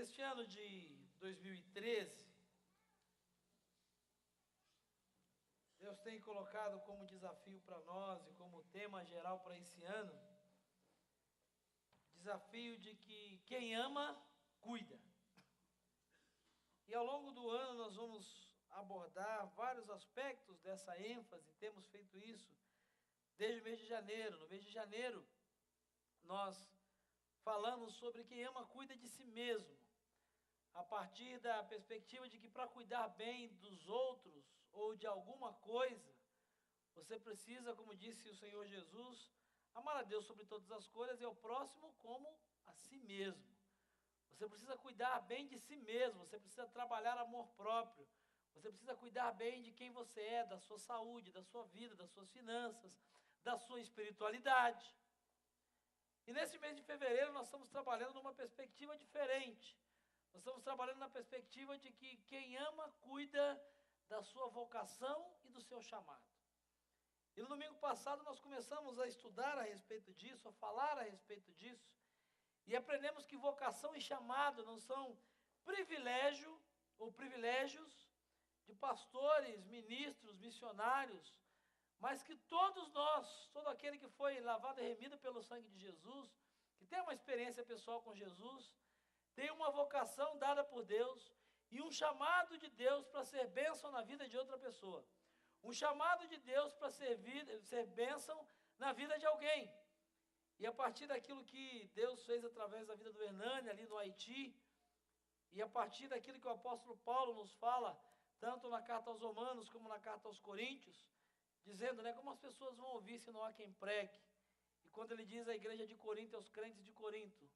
Neste ano de 2013, Deus tem colocado como desafio para nós e como tema geral para esse ano, desafio de que quem ama, cuida. E ao longo do ano nós vamos abordar vários aspectos dessa ênfase, temos feito isso desde o mês de janeiro. No mês de janeiro, nós falamos sobre quem ama, cuida de si mesmo, a partir da perspectiva de que para cuidar bem dos outros ou de alguma coisa, você precisa, como disse o Senhor Jesus, amar a Deus sobre todas as coisas e ao próximo como a si mesmo. Você precisa cuidar bem de si mesmo, você precisa trabalhar amor próprio, você precisa cuidar bem de quem você é, da sua saúde, da sua vida, das suas finanças, da sua espiritualidade. E nesse mês de fevereiro nós estamos trabalhando numa perspectiva diferente. Nós estamos trabalhando na perspectiva de que quem ama, cuida da sua vocação e do seu chamado. E no domingo passado nós começamos a estudar a respeito disso, a falar a respeito disso, e aprendemos que vocação e chamado não são privilégio ou privilégios de pastores, ministros, missionários, mas que todos nós, todo aquele que foi lavado e remido pelo sangue de Jesus, que tem uma experiência pessoal com Jesus, tem uma vocação dada por Deus e um chamado de Deus para ser bênção na vida de outra pessoa. Um chamado de Deus para ser bênção na vida de alguém. E a partir daquilo que Deus fez através da vida do Hernani, ali no Haiti, e a partir daquilo que o apóstolo Paulo nos fala, tanto na carta aos Romanos como na carta aos Coríntios, dizendo, como as pessoas vão ouvir se não há quem pregue. E quando ele diz à igreja de Corinto, aos crentes de Corinto,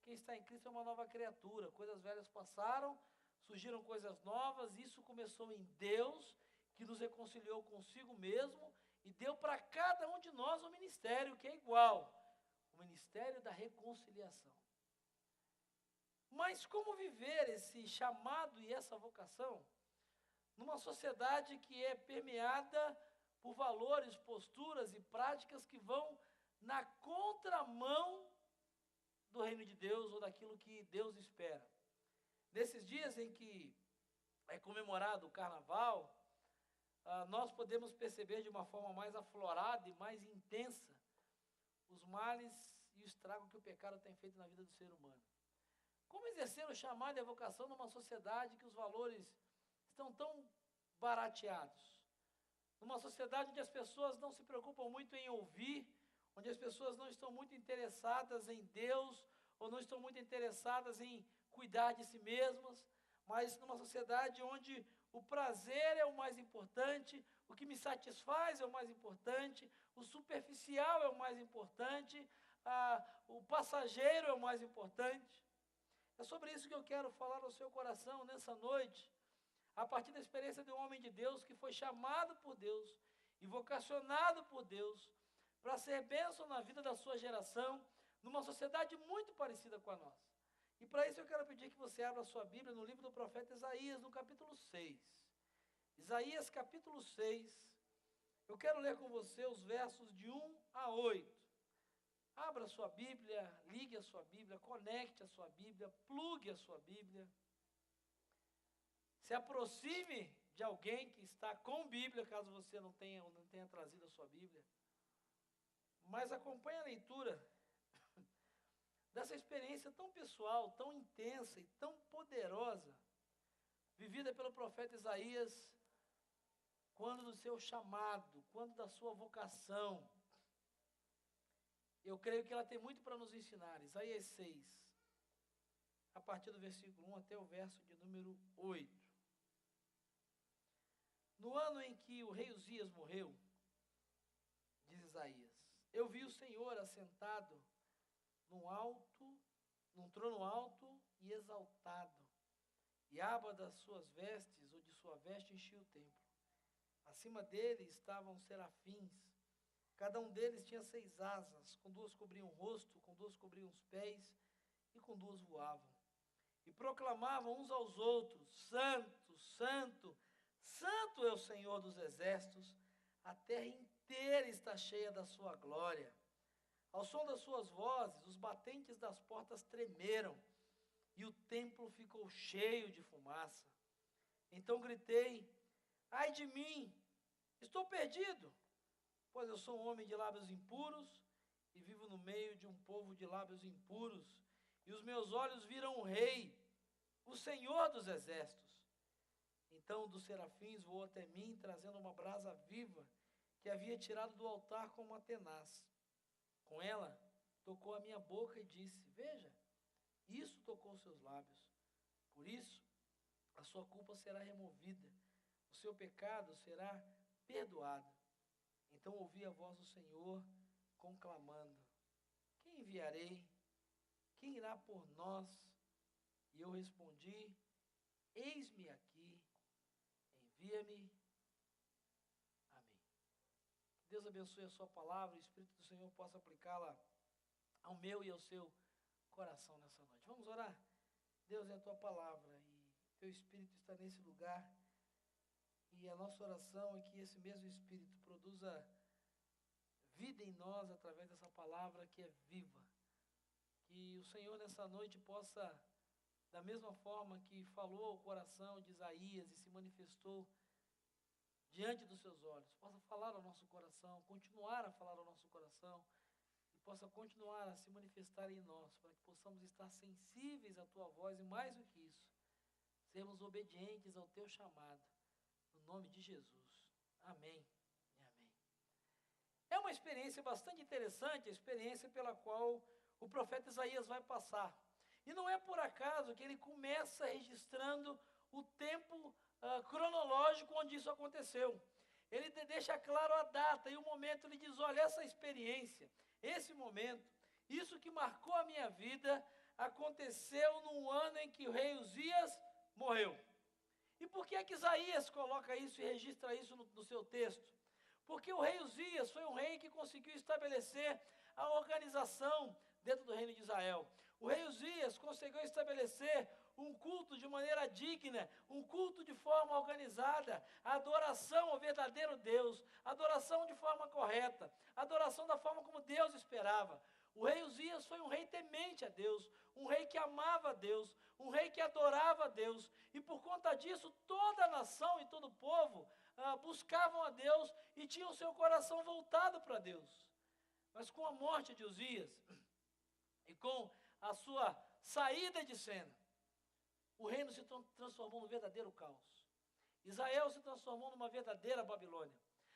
quem está em Cristo é uma nova criatura, coisas velhas passaram, surgiram coisas novas, isso começou em Deus, que nos reconciliou consigo mesmo, e deu para cada um de nós um ministério que é igual, o ministério da reconciliação. Mas como viver esse chamado e essa vocação numa sociedade que é permeada por valores, posturas e práticas que vão na contramão do reino de Deus ou daquilo que Deus espera? Nesses dias em que é comemorado o carnaval, nós podemos perceber de uma forma mais aflorada e mais intensa os males e o estrago que o pecado tem feito na vida do ser humano. Como exercer o chamado e a vocação numa sociedade que os valores estão tão barateados? Numa sociedade onde as pessoas não se preocupam muito em ouvir, onde as pessoas não estão muito interessadas em Deus, ou não estão muito interessadas em cuidar de si mesmas, mas numa sociedade onde o prazer é o mais importante, o que me satisfaz é o mais importante, o superficial é o mais importante, o passageiro é o mais importante. É sobre isso que eu quero falar ao seu coração nessa noite, a partir da experiência de um homem de Deus que foi chamado por Deus e vocacionado por Deus para ser bênção na vida da sua geração, numa sociedade muito parecida com a nossa. E para isso eu quero pedir que você abra a sua Bíblia no livro do profeta Isaías, no capítulo 6. Isaías, capítulo 6. Eu quero ler com você os versos de 1 a 8. Abra a sua Bíblia, ligue a sua Bíblia, conecte a sua Bíblia, plugue a sua Bíblia. Se aproxime de alguém que está com Bíblia, caso você não tenha trazido a sua Bíblia. Mas acompanhe a leitura dessa experiência tão pessoal, tão intensa e tão poderosa, vivida pelo profeta Isaías, quando do seu chamado, quando da sua vocação. Eu creio que ela tem muito para nos ensinar. Isaías 6, a partir do versículo 1 até o verso de número 8. No ano em que o rei Uzias morreu, diz Isaías, eu vi o Senhor assentado num trono alto e exaltado, e a aba das suas vestes, ou de sua veste, enchia o templo. Acima dele estavam serafins, cada um deles tinha 6 asas, com 2 cobriam o rosto, com 2 cobriam os pés, e com 2 voavam. E proclamavam uns aos outros, Santo, Santo, Santo é o Senhor dos exércitos, a terra inteira está cheia da sua glória. Ao som das suas vozes, os batentes das portas tremeram, e o templo ficou cheio de fumaça. Então gritei: ai de mim, estou perdido, pois eu sou um homem de lábios impuros e vivo no meio de um povo de lábios impuros, e os meus olhos viram o Rei, o Senhor dos exércitos. Então um dos serafins voou até mim, trazendo uma brasa viva que havia tirado do altar com uma tenaz. Com ela, tocou a minha boca e disse: veja, isso tocou seus lábios. Por isso, a sua culpa será removida, o seu pecado será perdoado. Então ouvi a voz do Senhor conclamando: quem enviarei? Quem irá por nós? E eu respondi: eis-me aqui, envia-me a mim. Que Deus abençoe a sua palavra, o Espírito do Senhor possa aplicá-la ao meu e ao seu coração nessa noite. Vamos orar? Deus, é a tua palavra e teu Espírito está nesse lugar, e a nossa oração é que esse mesmo Espírito produza vida em nós através dessa palavra que é viva. Que o Senhor nessa noite possa, da mesma forma que falou ao coração de Isaías e se manifestou diante dos seus olhos, possa falar ao nosso coração, continuar a falar ao nosso coração, e possa continuar a se manifestar em nós, para que possamos estar sensíveis à tua voz e, mais do que isso, sermos obedientes ao teu chamado, no nome de Jesus. Amém e amém. É uma experiência bastante interessante, a experiência pela qual o profeta Isaías vai passar. E não é por acaso que ele começa registrando o tempo cronológico onde isso aconteceu. Ele deixa claro a data e o momento. Ele diz: olha, essa experiência, esse momento, isso que marcou a minha vida, aconteceu no ano em que o rei Uzias morreu. E por que é que Isaías coloca isso e registra isso no seu texto? Porque o rei Uzias foi um rei que conseguiu estabelecer a organização dentro do reino de Israel. O rei Uzias conseguiu estabelecer um culto de maneira digna, um culto de forma organizada, a adoração ao verdadeiro Deus, a adoração de forma correta, a adoração da forma como Deus esperava. O rei Uzias foi um rei temente a Deus, um rei que amava a Deus, um rei que adorava a Deus, e por conta disso toda a nação e todo o povo buscavam a Deus e tinham seu coração voltado para Deus. Mas com a morte de Uzias e com a sua saída de cena, o reino se transformou num verdadeiro caos. Israel se transformou numa verdadeira Babilônia.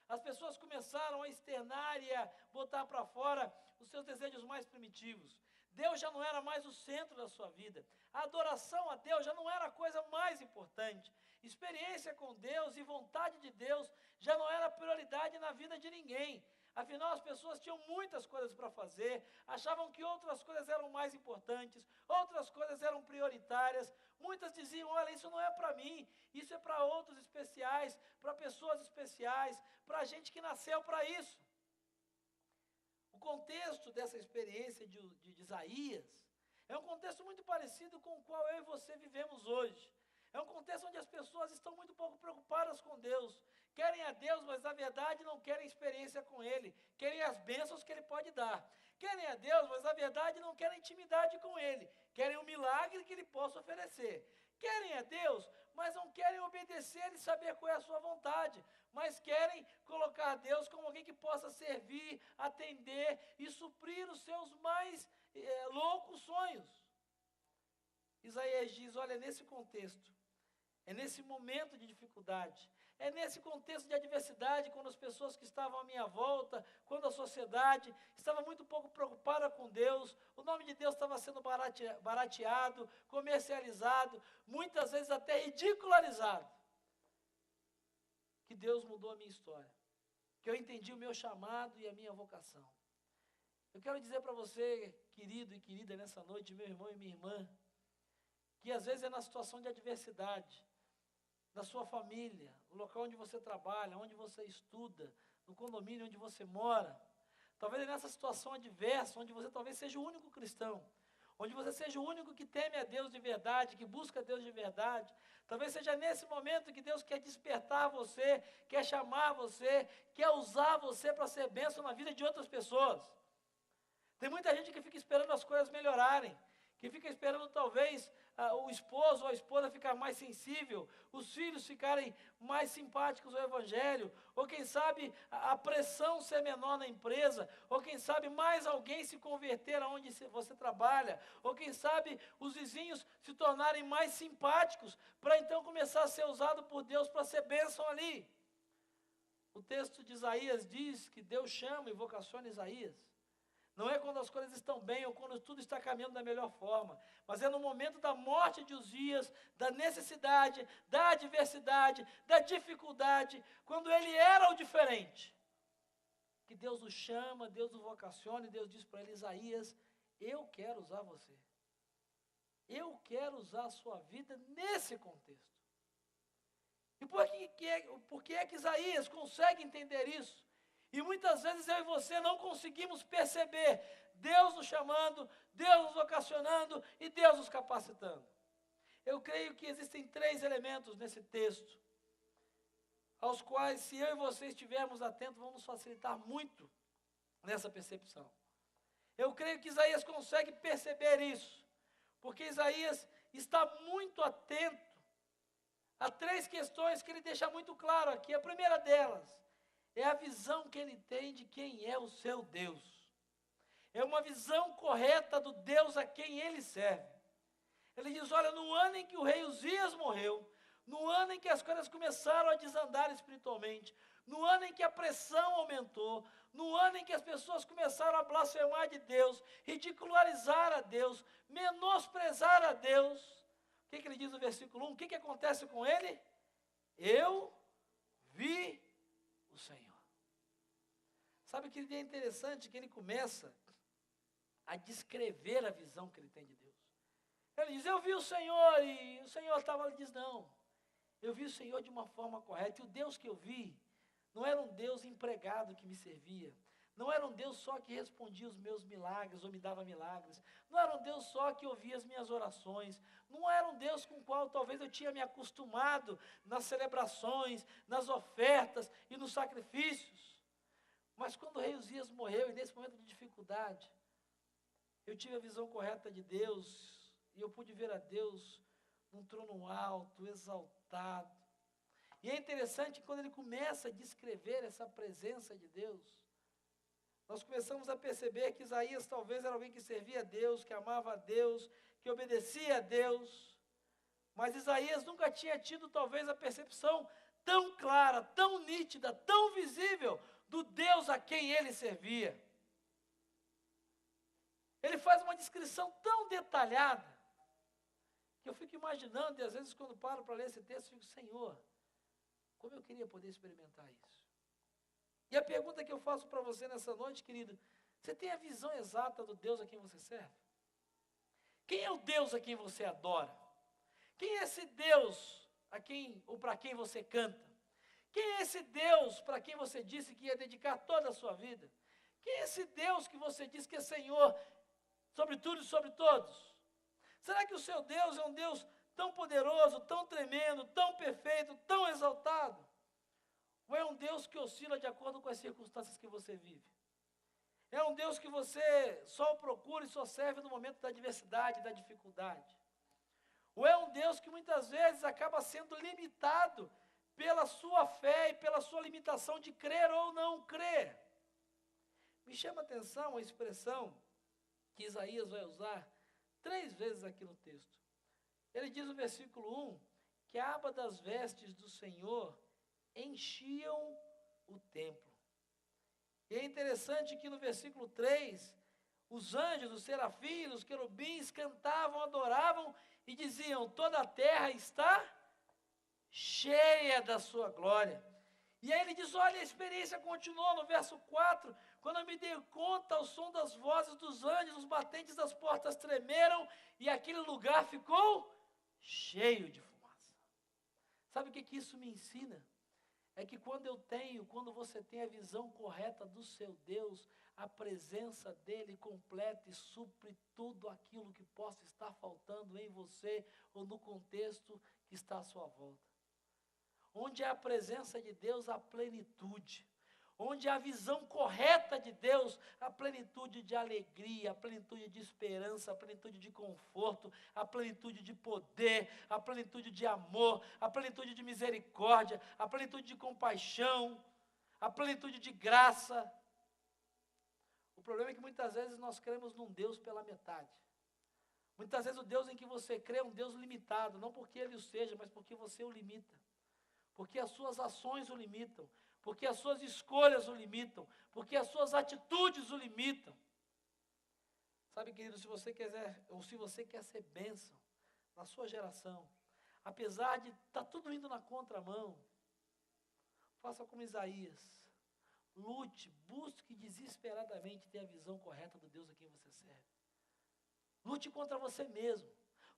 As pessoas começaram a externar e a botar para fora os seus desejos mais primitivos. Deus já não era mais o centro da sua vida. A adoração a Deus já não era a coisa mais importante. Experiência com Deus e vontade de Deus já não era prioridade na vida de ninguém. Afinal, as pessoas tinham muitas coisas para fazer, achavam que outras coisas eram mais importantes, outras coisas eram prioritárias. Muitas diziam: olha, isso não é para mim, isso é para outros especiais, para pessoas especiais, para gente que nasceu para isso. O contexto dessa experiência de Isaías é um contexto muito parecido com o qual eu e você vivemos hoje. É um contexto onde as pessoas estão muito pouco preocupadas com Deus. Querem a Deus, mas na verdade não querem experiência com Ele. Querem as bênçãos que Ele pode dar. Querem a Deus, mas na verdade não querem intimidade com Ele. Querem o milagre que Ele possa oferecer. Querem a Deus, mas não querem obedecer e saber qual é a sua vontade. Mas querem colocar Deus como alguém que possa servir, atender e suprir os seus mais loucos sonhos. Isaías diz: olha, nesse contexto, é nesse momento de dificuldade, é nesse contexto de adversidade, quando as pessoas que estavam à minha volta, quando a sociedade estava muito pouco preocupada com Deus, o nome de Deus estava sendo barateado, comercializado, muitas vezes até ridicularizado, que Deus mudou a minha história, que eu entendi o meu chamado e a minha vocação. Eu quero dizer para você, querido e querida, nessa noite, meu irmão e minha irmã, que às vezes é na situação de adversidade, na sua família, no local onde você trabalha, onde você estuda, no condomínio onde você mora. Talvez é nessa situação adversa, onde você talvez seja o único cristão, onde você seja o único que teme a Deus de verdade, que busca a Deus de verdade. Talvez seja nesse momento que Deus quer despertar você, quer chamar você, quer usar você para ser bênção na vida de outras pessoas. Tem muita gente que fica esperando as coisas melhorarem, que fica esperando talvez o esposo ou a esposa ficar mais sensível, os filhos ficarem mais simpáticos ao Evangelho, ou quem sabe a pressão ser menor na empresa, ou quem sabe mais alguém se converter aonde você trabalha, ou quem sabe os vizinhos se tornarem mais simpáticos, para então começar a ser usado por Deus para ser bênção ali. O texto de Isaías diz que Deus chama e vocaciona Isaías. Não é quando as coisas estão bem ou quando tudo está caminhando da melhor forma, mas é no momento da morte de Uzias, da necessidade, da adversidade, da dificuldade, quando ele era o diferente, que Deus o chama, Deus o vocaciona e Deus diz para ele: Isaías, eu quero usar você. Eu quero usar a sua vida nesse contexto. E por que é que Isaías consegue entender isso? E muitas vezes eu e você não conseguimos perceber Deus nos chamando, Deus nos vocacionando e Deus nos capacitando. Eu creio que existem 3 elementos nesse texto, aos quais, se eu e você estivermos atentos, vão nos facilitar muito nessa percepção. Eu creio que Isaías consegue perceber isso, porque Isaías está muito atento a 3 questões que ele deixa muito claro aqui. A primeira delas é a visão que ele tem de quem é o seu Deus. É uma visão correta do Deus a quem ele serve. Ele diz: olha, no ano em que o rei Uzias morreu, no ano em que as coisas começaram a desandar espiritualmente, no ano em que a pressão aumentou, no ano em que as pessoas começaram a blasfemar de Deus, ridicularizar a Deus, menosprezar a Deus, o que ele diz no versículo 1? O que acontece com ele? Eu vi o Senhor. Sabe que é interessante que ele começa a descrever a visão que ele tem de Deus. Ele diz: eu vi o Senhor, e o Senhor estava, ele diz: não, eu vi o Senhor de uma forma correta, e o Deus que eu vi não era um Deus empregado que me servia, não era um Deus só que respondia os meus milagres ou me dava milagres, não era um Deus só que ouvia as minhas orações, não era um Deus com o qual talvez eu tinha me acostumado nas celebrações, nas ofertas e nos sacrifícios. Mas quando o rei Uzias morreu, e nesse momento de dificuldade, eu tive a visão correta de Deus, e eu pude ver a Deus num trono alto, exaltado. E é interessante que quando ele começa a descrever essa presença de Deus, nós começamos a perceber que Isaías talvez era alguém que servia a Deus, que amava a Deus, que obedecia a Deus, mas Isaías nunca tinha tido talvez a percepção tão clara, tão nítida, tão visível do Deus a quem ele servia. Ele faz uma descrição tão detalhada, que eu fico imaginando, e às vezes quando paro para ler esse texto, eu fico: Senhor, como eu queria poder experimentar isso. E a pergunta que eu faço para você nessa noite, querido: você tem a visão exata do Deus a quem você serve? Quem é o Deus a quem você adora? Quem é esse Deus a quem ou para quem você canta? Quem é esse Deus para quem você disse que ia dedicar toda a sua vida? Quem é esse Deus que você diz que é Senhor sobre tudo e sobre todos? Será que o seu Deus é um Deus tão poderoso, tão tremendo, tão perfeito, tão exaltado? Ou é um Deus que oscila de acordo com as circunstâncias que você vive? É um Deus que você só o procura e só serve no momento da adversidade, da dificuldade? Ou é um Deus que muitas vezes acaba sendo limitado pela sua fé e pela sua limitação de crer ou não crer? Me chama a atenção a expressão que Isaías vai usar 3 vezes aqui no texto. Ele diz no versículo 1, que a aba das vestes do Senhor enchiam o templo. E é interessante que no versículo 3, os anjos, os serafins, os querubins cantavam, adoravam e diziam: toda a terra está cheia da sua glória. E aí ele diz: olha, a experiência continuou no verso 4, quando eu me dei conta, ao som das vozes dos anjos, os batentes das portas tremeram e aquele lugar ficou cheio de fumaça. Sabe o que isso me ensina? É que quando você tem a visão correta do seu Deus, a presença dele completa e supre tudo aquilo que possa estar faltando em você ou no contexto que está à sua volta. Onde há a presença de Deus, há plenitude. onde a visão correta de Deus, a plenitude de alegria, a plenitude de esperança, a plenitude de conforto, a plenitude de poder, a plenitude de amor, a plenitude de misericórdia, a plenitude de compaixão, a plenitude de graça. O problema é que muitas vezes nós cremos num Deus pela metade. Muitas vezes o Deus em que você crê é um Deus limitado, não porque Ele o seja, mas porque você o limita. Porque as suas ações o limitam, porque as suas escolhas o limitam, porque as suas atitudes o limitam. Sabe, querido, se você quer ser bênção na sua geração, apesar de estar tudo indo na contramão, faça como Isaías. Lute, busque desesperadamente ter a visão correta do Deus a quem você serve. Lute contra você mesmo,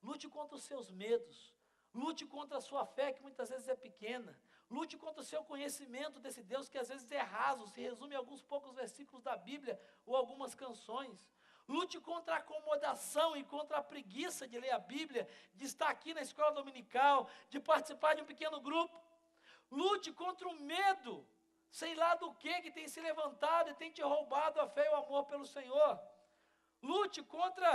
lute contra os seus medos, lute contra a sua fé, que muitas vezes é pequena, lute contra o seu conhecimento desse Deus, que às vezes é raso, se resume em alguns poucos versículos da Bíblia, ou algumas canções. Lute contra a acomodação e contra a preguiça de ler a Bíblia, de estar aqui na escola dominical, de participar de um pequeno grupo. Lute contra o medo, sei lá do que tem se levantado e tem te roubado a fé e o amor pelo Senhor. Lute contra,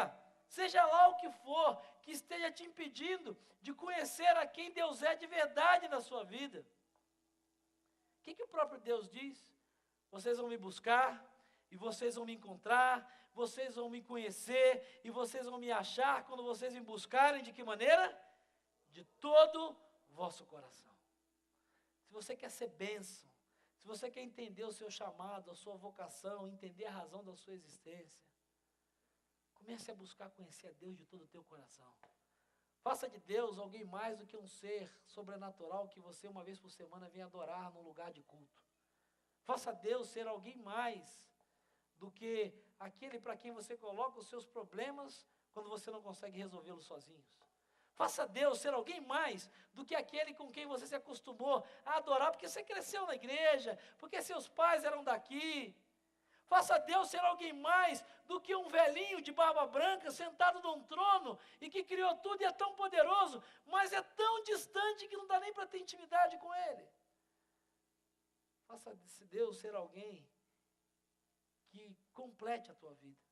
seja lá o que for, que esteja te impedindo de conhecer a quem Deus é de verdade na sua vida. O que o próprio Deus diz? Vocês vão me buscar, e vocês vão me encontrar, vocês vão me conhecer, e vocês vão me achar quando vocês me buscarem, de que maneira? De todo o vosso coração. Se você quer ser bênção, se você quer entender o seu chamado, a sua vocação, entender a razão da sua existência, comece a buscar conhecer a Deus de todo o teu coração. Faça de Deus alguém mais do que um ser sobrenatural que você uma vez por semana vem adorar num lugar de culto. Faça Deus ser alguém mais do que aquele para quem você coloca os seus problemas quando você não consegue resolvê-los sozinhos. Faça Deus ser alguém mais do que aquele com quem você se acostumou a adorar, porque você cresceu na igreja, porque seus pais eram daqui. Faça Deus ser alguém mais do que um velhinho de barba branca sentado num trono e que criou tudo e é tão poderoso, mas é tão distante que não dá nem para ter intimidade com Ele. Faça Deus ser alguém que complete a tua vida,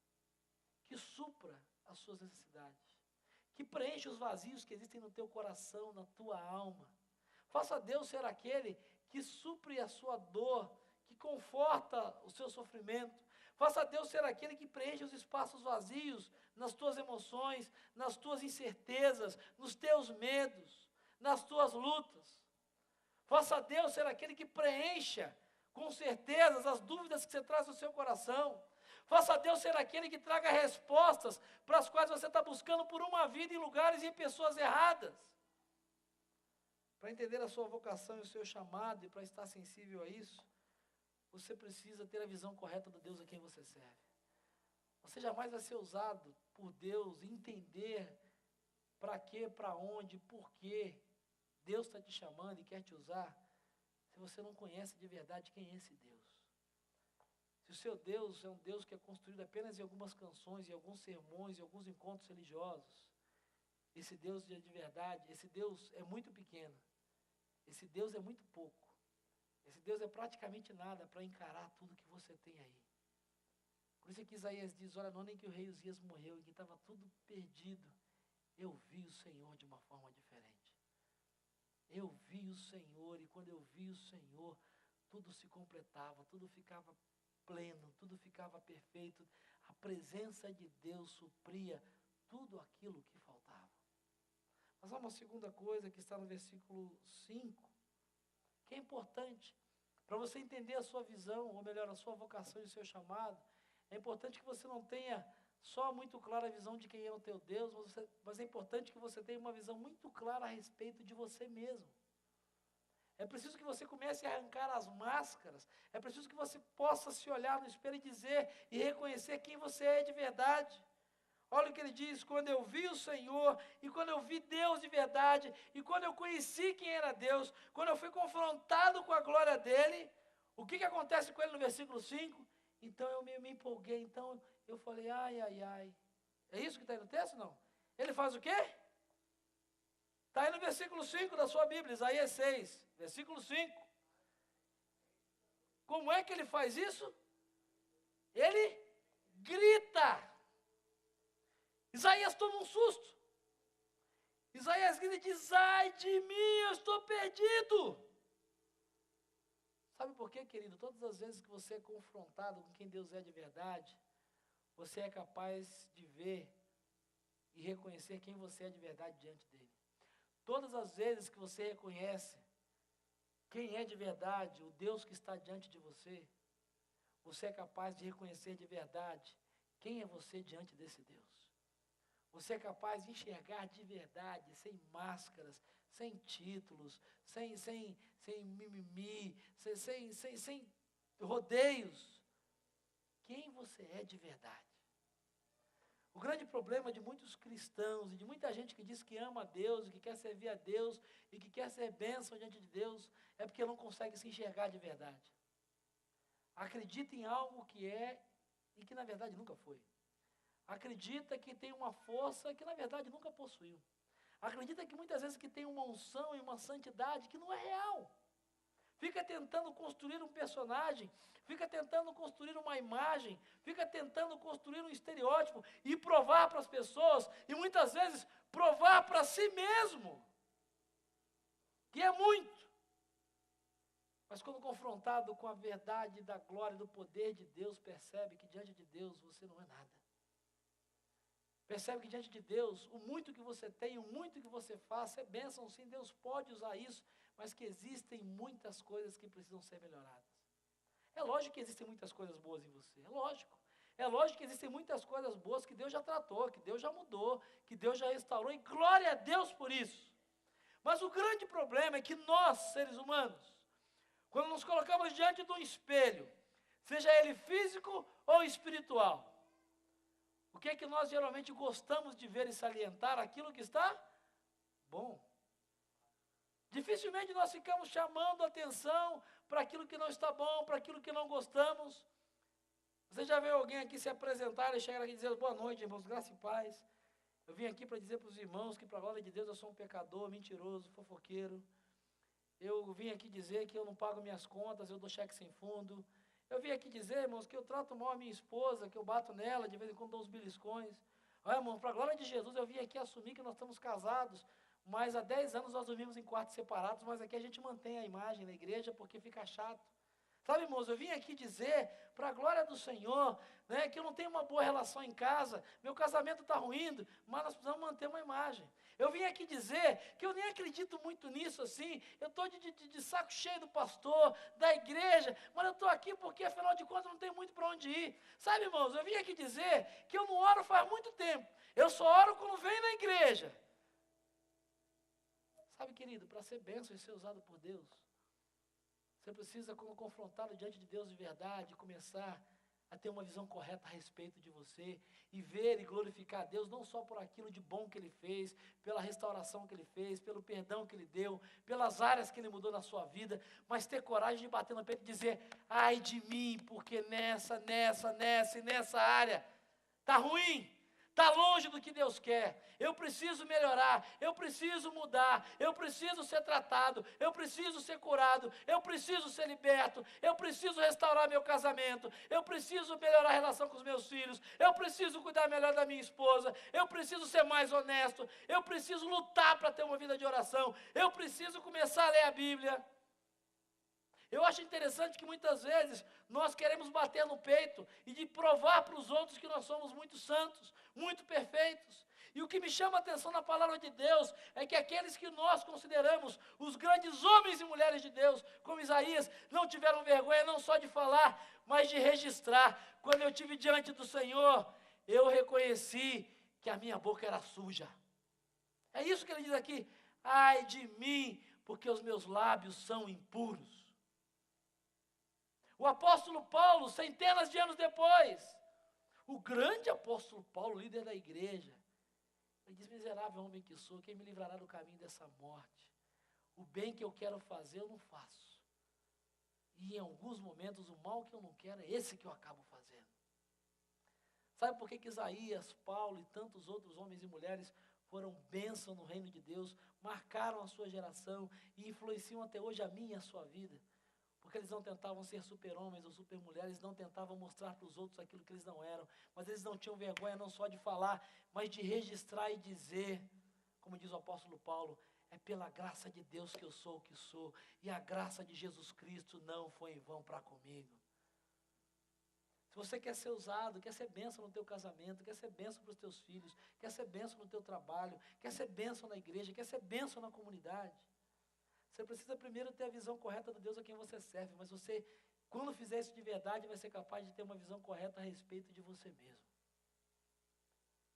que supra as suas necessidades, que preencha os vazios que existem no teu coração, na tua alma. Faça Deus ser aquele que supre a sua dor, que conforta o seu sofrimento. Faça Deus ser aquele que preenche os espaços vazios nas tuas emoções, nas tuas incertezas, nos teus medos, nas tuas lutas. Faça Deus ser aquele que preencha com certezas as dúvidas que você traz no seu coração. Faça Deus ser aquele que traga respostas para as quais você está buscando por uma vida em lugares e em pessoas erradas. Para entender a sua vocação e o seu chamado e para estar sensível a isso, você precisa ter a visão correta do Deus a quem você serve. Você jamais vai ser usado por Deus e entender para quê, para onde, por quê Deus está te chamando e quer te usar, se você não conhece de verdade quem é esse Deus. Se o seu Deus é um Deus que é construído apenas em algumas canções, em alguns sermões, em alguns encontros religiosos, esse Deus de verdade, esse Deus é muito pequeno, esse Deus é muito pouco, esse Deus é praticamente nada para encarar tudo que você tem aí. Por isso é que Isaías diz, olha, não é nem que o rei Uzias morreu, e que estava tudo perdido, eu vi o Senhor de uma forma diferente. Eu vi o Senhor, e quando eu vi o Senhor, tudo se completava, tudo ficava pleno, tudo ficava perfeito. A presença de Deus supria tudo aquilo que faltava. Mas há uma segunda coisa que está no versículo 5, que é importante. Para você entender a sua visão, ou melhor, a sua vocação e o seu chamado, é importante que você não tenha só muito clara a visão de quem é o teu Deus, mas é importante que você tenha uma visão muito clara a respeito de você mesmo. É preciso que você comece a arrancar as máscaras, é preciso que você possa se olhar no espelho e dizer e reconhecer quem você é de verdade. Olha o que ele diz, quando eu vi o Senhor, e quando eu vi Deus de verdade, e quando eu conheci quem era Deus, quando eu fui confrontado com a glória dele, o que acontece com ele no versículo 5? Então eu me empolguei, então eu falei, ai, ai, ai. É isso que está aí no texto, não? Ele faz o quê? Está aí no versículo 5 da sua Bíblia, Isaías 6, versículo 5. Como é que ele faz isso? Ele grita. Isaías toma um susto. Isaías grita e diz: ai de mim, eu estou perdido. Sabe por quê, querido? Todas as vezes que você é confrontado com quem Deus é de verdade, você é capaz de ver e reconhecer quem você é de verdade diante dele. Todas as vezes que você reconhece quem é de verdade, o Deus que está diante de você, você é capaz de reconhecer de verdade quem é você diante desse Deus. Você é capaz de enxergar de verdade, sem máscaras, sem títulos, sem mimimi, sem rodeios, quem você é de verdade. O grande problema de muitos cristãos e de muita gente que diz que ama a Deus, e que quer servir a Deus, e que quer ser bênção diante de Deus, é porque não consegue se enxergar de verdade. Acredita em algo que é e que na verdade nunca foi. Acredita que tem uma força que na verdade nunca possuiu. Acredita que muitas vezes que tem uma unção e uma santidade que não é real. Fica tentando construir um personagem, fica tentando construir uma imagem, fica tentando construir um estereótipo e provar para as pessoas, e muitas vezes provar para si mesmo, que é muito. Mas quando confrontado com a verdade da glória e do poder de Deus, percebe que diante de Deus você não é nada. Percebe que diante de Deus, o muito que você tem, o muito que você faz, é bênção sim, Deus pode usar isso, mas que existem muitas coisas que precisam ser melhoradas. É lógico que existem muitas coisas boas em você, é lógico. É lógico que existem muitas coisas boas que Deus já tratou, que Deus já mudou, que Deus já restaurou, e glória a Deus por isso. Mas o grande problema é que nós, seres humanos, quando nos colocamos diante de um espelho, seja ele físico ou espiritual, o que é que nós geralmente gostamos de ver e salientar? Aquilo que está bom. Dificilmente nós ficamos chamando atenção para aquilo que não está bom, para aquilo que não gostamos. Você já viu alguém aqui se apresentar e chegar aqui e dizer: boa noite, irmãos, graça e paz. Eu vim aqui para dizer para os irmãos que, para a glória de Deus, eu sou um pecador, mentiroso, fofoqueiro. Eu vim aqui dizer que eu não pago minhas contas, eu dou cheque sem fundo. Eu vim aqui dizer, irmãos, que eu trato mal a minha esposa, que eu bato nela, de vez em quando dou uns beliscões. Olha, irmãos, para a glória de Jesus, eu vim aqui assumir que nós estamos casados, mas há 10 anos nós dormimos em quartos separados, mas aqui a gente mantém a imagem na igreja porque fica chato. Sabe, irmãos, eu vim aqui dizer, para a glória do Senhor, né, que eu não tenho uma boa relação em casa, meu casamento está ruindo, mas nós precisamos manter uma imagem. Eu vim aqui dizer que eu nem acredito muito nisso assim, eu estou de saco cheio do pastor, da igreja, mas eu estou aqui porque, afinal de contas, não tenho muito para onde ir. Sabe, irmãos, eu vim aqui dizer que eu não oro faz muito tempo, eu só oro quando venho na igreja. Sabe, querido, para ser bênção e ser usado por Deus, você precisa, quando confrontado diante de Deus de verdade, começar a ter uma visão correta a respeito de você e ver e glorificar a Deus, não só por aquilo de bom que Ele fez, pela restauração que Ele fez, pelo perdão que Ele deu, pelas áreas que Ele mudou na sua vida, mas ter coragem de bater no peito e dizer: ai de mim, porque nessa e nessa área está ruim. Está longe do que Deus quer. Eu preciso melhorar, eu preciso mudar, eu preciso ser tratado, eu preciso ser curado, eu preciso ser liberto, eu preciso restaurar meu casamento, eu preciso melhorar a relação com os meus filhos, eu preciso cuidar melhor da minha esposa, eu preciso ser mais honesto, eu preciso lutar para ter uma vida de oração, eu preciso começar a ler a Bíblia. Eu acho interessante que muitas vezes nós queremos bater no peito e de provar para os outros que nós somos muito santos, muito perfeitos. E o que me chama a atenção na palavra de Deus é que aqueles que nós consideramos os grandes homens e mulheres de Deus, como Isaías, não tiveram vergonha não só de falar, mas de registrar. Quando eu estive diante do Senhor, eu reconheci que a minha boca era suja. É isso que ele diz aqui: ai de mim, porque os meus lábios são impuros. O apóstolo Paulo, centenas de anos depois, o grande apóstolo Paulo, líder da igreja, ele diz: miserável homem que sou, quem me livrará do caminho dessa morte? O bem que eu quero fazer eu não faço, e em alguns momentos o mal que eu não quero é esse que eu acabo fazendo. Sabe por que Isaías, Paulo e tantos outros homens e mulheres foram bênção no reino de Deus, marcaram a sua geração e influenciam até hoje a minha e a sua vida? Porque eles não tentavam ser super-homens ou super-mulheres, não tentavam mostrar para os outros aquilo que eles não eram, mas eles não tinham vergonha não só de falar, mas de registrar e dizer, como diz o apóstolo Paulo, é pela graça de Deus que eu sou o que sou, e a graça de Jesus Cristo não foi em vão para comigo. Se você quer ser usado, quer ser bênção no teu casamento, quer ser bênção para os teus filhos, quer ser bênção no teu trabalho, quer ser bênção na igreja, quer ser bênção na comunidade, você precisa primeiro ter a visão correta do Deus a quem você serve, mas você, quando fizer isso de verdade, vai ser capaz de ter uma visão correta a respeito de você mesmo.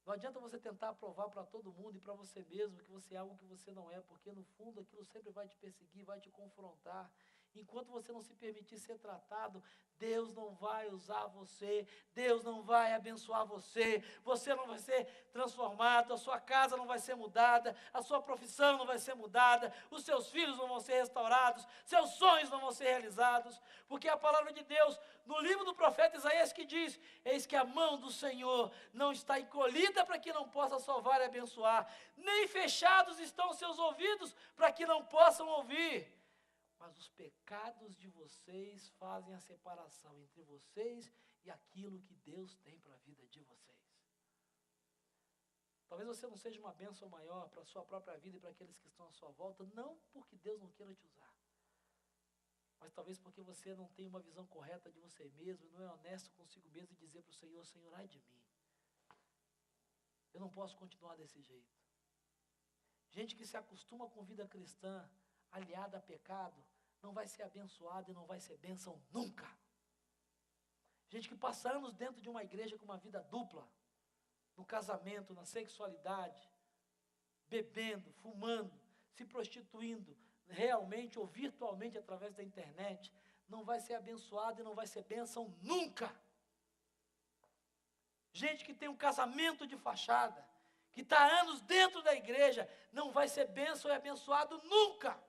Não adianta você tentar provar para todo mundo e para você mesmo que você é algo que você não é, porque no fundo aquilo sempre vai te perseguir, vai te confrontar. Enquanto você não se permitir ser tratado, Deus não vai usar você, Deus não vai abençoar você, você não vai ser transformado, a sua casa não vai ser mudada, a sua profissão não vai ser mudada, os seus filhos não vão ser restaurados, seus sonhos não vão ser realizados, porque a palavra de Deus, no livro do profeta Isaías que diz, eis que a mão do Senhor não está encolhida para que não possa salvar e abençoar, nem fechados estão os seus ouvidos para que não possam ouvir. Mas os pecados de vocês fazem a separação entre vocês e aquilo que Deus tem para a vida de vocês. Talvez você não seja uma bênção maior para a sua própria vida e para aqueles que estão à sua volta, não porque Deus não queira te usar, mas talvez porque você não tem uma visão correta de você mesmo, e não é honesto consigo mesmo e dizer para o Senhor, Senhor, ai de mim, eu não posso continuar desse jeito. Gente que se acostuma com vida cristã, aliada a pecado, não vai ser abençoado e não vai ser bênção nunca. Gente que passa anos dentro de uma igreja com uma vida dupla, no casamento, na sexualidade, bebendo, fumando, se prostituindo, realmente ou virtualmente através da internet, não vai ser abençoado e não vai ser bênção nunca. Gente que tem um casamento de fachada, que está há anos dentro da igreja, não vai ser bênção e abençoado nunca.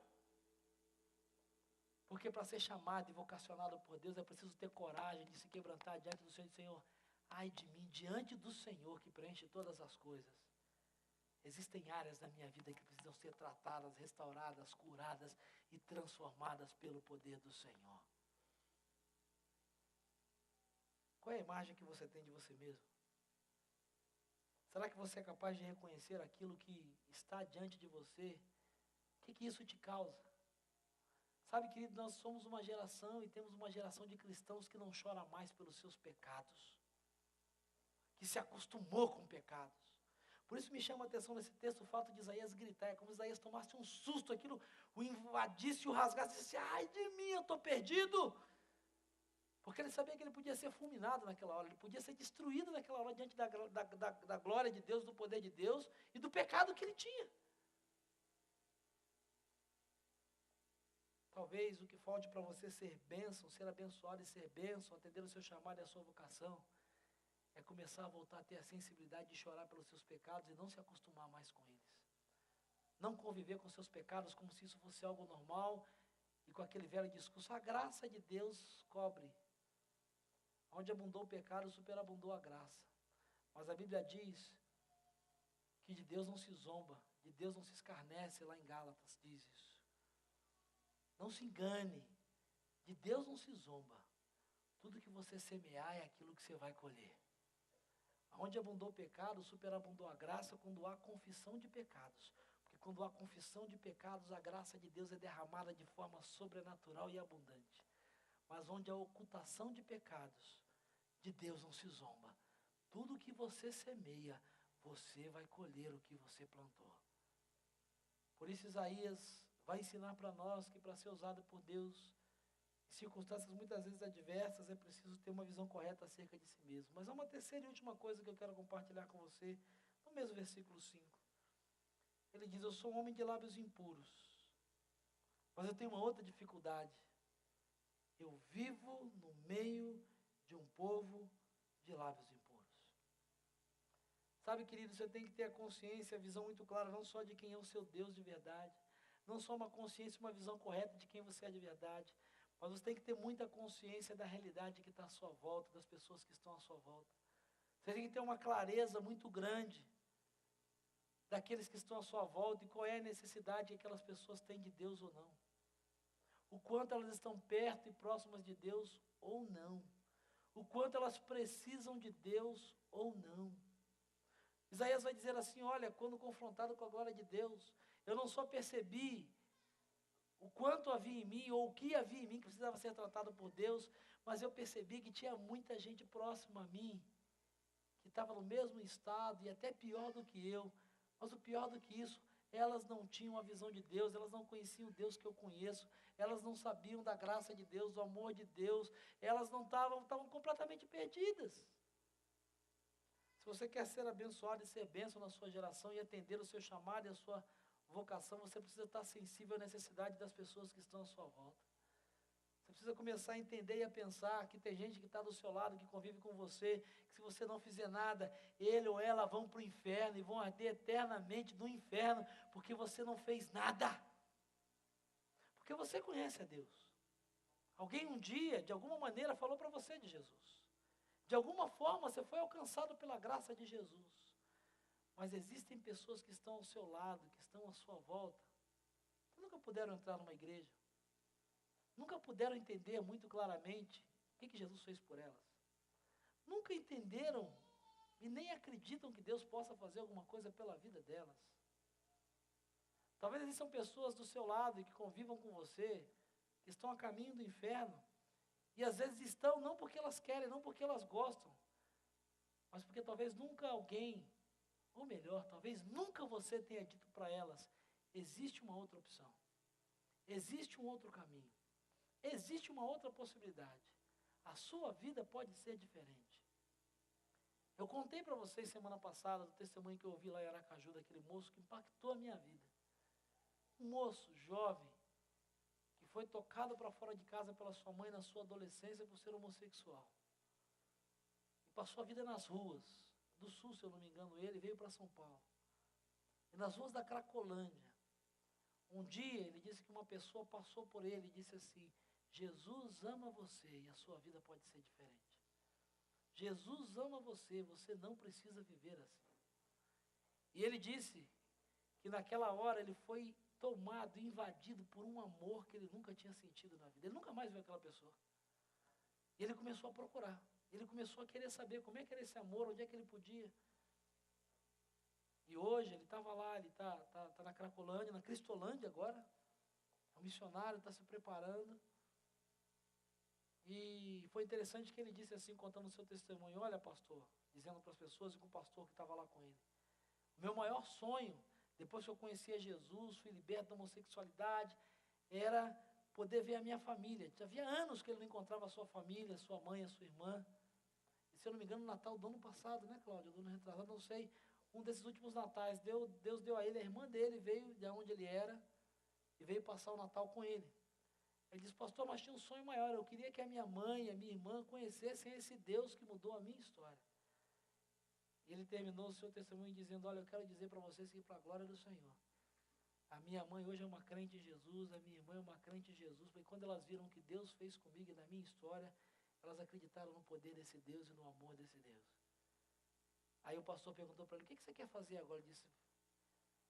Porque para ser chamado e vocacionado por Deus, é preciso ter coragem de se quebrantar diante do Senhor. Senhor, ai de mim, diante do Senhor que preenche todas as coisas. Existem áreas da minha vida que precisam ser tratadas, restauradas, curadas e transformadas pelo poder do Senhor. Qual é a imagem que você tem de você mesmo? Será que você é capaz de reconhecer aquilo que está diante de você? O que isso te causa? Sabe, querido, nós somos uma geração e temos uma geração de cristãos que não chora mais pelos seus pecados, que se acostumou com pecados. Por isso me chama a atenção nesse texto o fato de Isaías gritar, é como Isaías tomasse um susto, aquilo o invadisse, o rasgasse e disse, ai de mim, eu estou perdido. Porque ele sabia que ele podia ser fulminado naquela hora, ele podia ser destruído naquela hora diante da glória de Deus, do poder de Deus e do pecado que ele tinha. Talvez o que falte para você ser bênção, ser abençoado e ser bênção, atender o seu chamado e a sua vocação, é começar a voltar a ter a sensibilidade de chorar pelos seus pecados e não se acostumar mais com eles. Não conviver com seus pecados como se isso fosse algo normal e com aquele velho discurso, a graça de Deus cobre. Onde abundou o pecado, superabundou a graça. Mas a Bíblia diz que de Deus não se zomba, de Deus não se escarnece, lá em Gálatas diz isso. Não se engane, de Deus não se zomba. Tudo que você semear é aquilo que você vai colher. Onde abundou o pecado, superabundou a graça quando há confissão de pecados. Porque quando há confissão de pecados, a graça de Deus é derramada de forma sobrenatural e abundante. Mas onde há ocultação de pecados, de Deus não se zomba. Tudo que você semeia, você vai colher o que você plantou. Por isso Isaías vai ensinar para nós que para ser usado por Deus, em circunstâncias muitas vezes adversas, é preciso ter uma visão correta acerca de si mesmo. Mas há uma terceira e última coisa que eu quero compartilhar com você, no mesmo versículo 5. Ele diz, eu sou um homem de lábios impuros, mas eu tenho uma outra dificuldade. Eu vivo no meio de um povo de lábios impuros. Sabe, querido, você tem que ter a consciência, a visão muito clara, não só de quem é o seu Deus de verdade, não só uma consciência, uma visão correta de quem você é de verdade, mas você tem que ter muita consciência da realidade que está à sua volta, das pessoas que estão à sua volta. Você tem que ter uma clareza muito grande daqueles que estão à sua volta e qual é a necessidade que aquelas pessoas têm de Deus ou não. o quanto elas estão perto e próximas de Deus ou não, o quanto elas precisam de Deus ou não. Isaías vai dizer assim, olha, quando confrontado com a glória de Deus, eu não só percebi o quanto havia em mim, ou o que havia em mim que precisava ser tratado por Deus, mas eu percebi que tinha muita gente próxima a mim, que estava no mesmo estado, e até pior do que eu, mas o pior do que isso, elas não tinham a visão de Deus, elas não conheciam o Deus que eu conheço, elas não sabiam da graça de Deus, do amor de Deus, elas não estavam completamente perdidas. Se você quer ser abençoado e ser bênção na sua geração e atender o seu chamado e a sua vocação, você precisa estar sensível à necessidade das pessoas que estão à sua volta. Você precisa começar a entender e a pensar que tem gente que está do seu lado, que convive com você, que se você não fizer nada, ele ou ela vão para o inferno e vão arder eternamente no inferno, porque você não fez nada. Porque você conhece a Deus. Alguém um dia, de alguma maneira, falou para você de Jesus. De alguma forma você foi alcançado pela graça de Jesus. Mas existem pessoas que estão ao seu lado, que estão à sua volta, que nunca puderam entrar numa igreja. Nunca puderam entender muito claramente o que Jesus fez por elas. Nunca entenderam e nem acreditam que Deus possa fazer alguma coisa pela vida delas. Talvez existam pessoas do seu lado e que convivam com você, que estão a caminho do inferno, e às vezes estão não porque elas querem, não porque elas gostam, mas porque talvez nunca alguém, ou melhor, talvez nunca você tenha dito para elas, existe uma outra opção, existe um outro caminho, existe uma outra possibilidade, a sua vida pode ser diferente. Eu contei para vocês semana passada, do testemunho que eu ouvi lá em Aracaju, daquele moço que impactou a minha vida. Um moço jovem, que foi tocado para fora de casa pela sua mãe na sua adolescência por ser homossexual. E passou a vida nas ruas, do sul, se eu não me engano, ele veio para São Paulo. E nas ruas da Cracolândia, um dia ele disse que uma pessoa passou por ele e disse assim, Jesus ama você e a sua vida pode ser diferente. Jesus ama você, você não precisa viver assim. E ele disse que naquela hora ele foi tomado, invadido por um amor que ele nunca tinha sentido na vida. Ele nunca mais viu aquela pessoa. E ele começou a procurar. Ele começou a querer saber como é que era esse amor, onde é que ele podia. E hoje ele estava lá, ele está na Cracolândia, na Cristolândia agora. É um missionário, está se preparando. E foi interessante que ele disse assim, contando o seu testemunho, olha pastor, dizendo para as pessoas e com o pastor que estava lá com ele. O meu maior sonho, depois que eu conhecia Jesus, fui liberto da homossexualidade, era poder ver a minha família. Já havia anos que ele não encontrava a sua família, a sua mãe, a sua irmã. E se eu não me engano, no Natal do ano passado, né, Cláudia? Do ano retrasado, não sei. Um desses últimos natais, Deus deu a ele, a irmã dele veio de onde ele era e veio passar o Natal com ele. Ele disse, pastor, mas tinha um sonho maior. Eu queria que a minha mãe e a minha irmã conhecessem esse Deus que mudou a minha história. E ele terminou o seu testemunho dizendo, olha, eu quero dizer para vocês que para a glória do Senhor, a minha mãe hoje é uma crente em Jesus, a minha irmã é uma crente em Jesus, porque quando elas viram o que Deus fez comigo e na minha história, elas acreditaram no poder desse Deus e no amor desse Deus. Aí o pastor perguntou para ele, o que você quer fazer agora? Ele disse,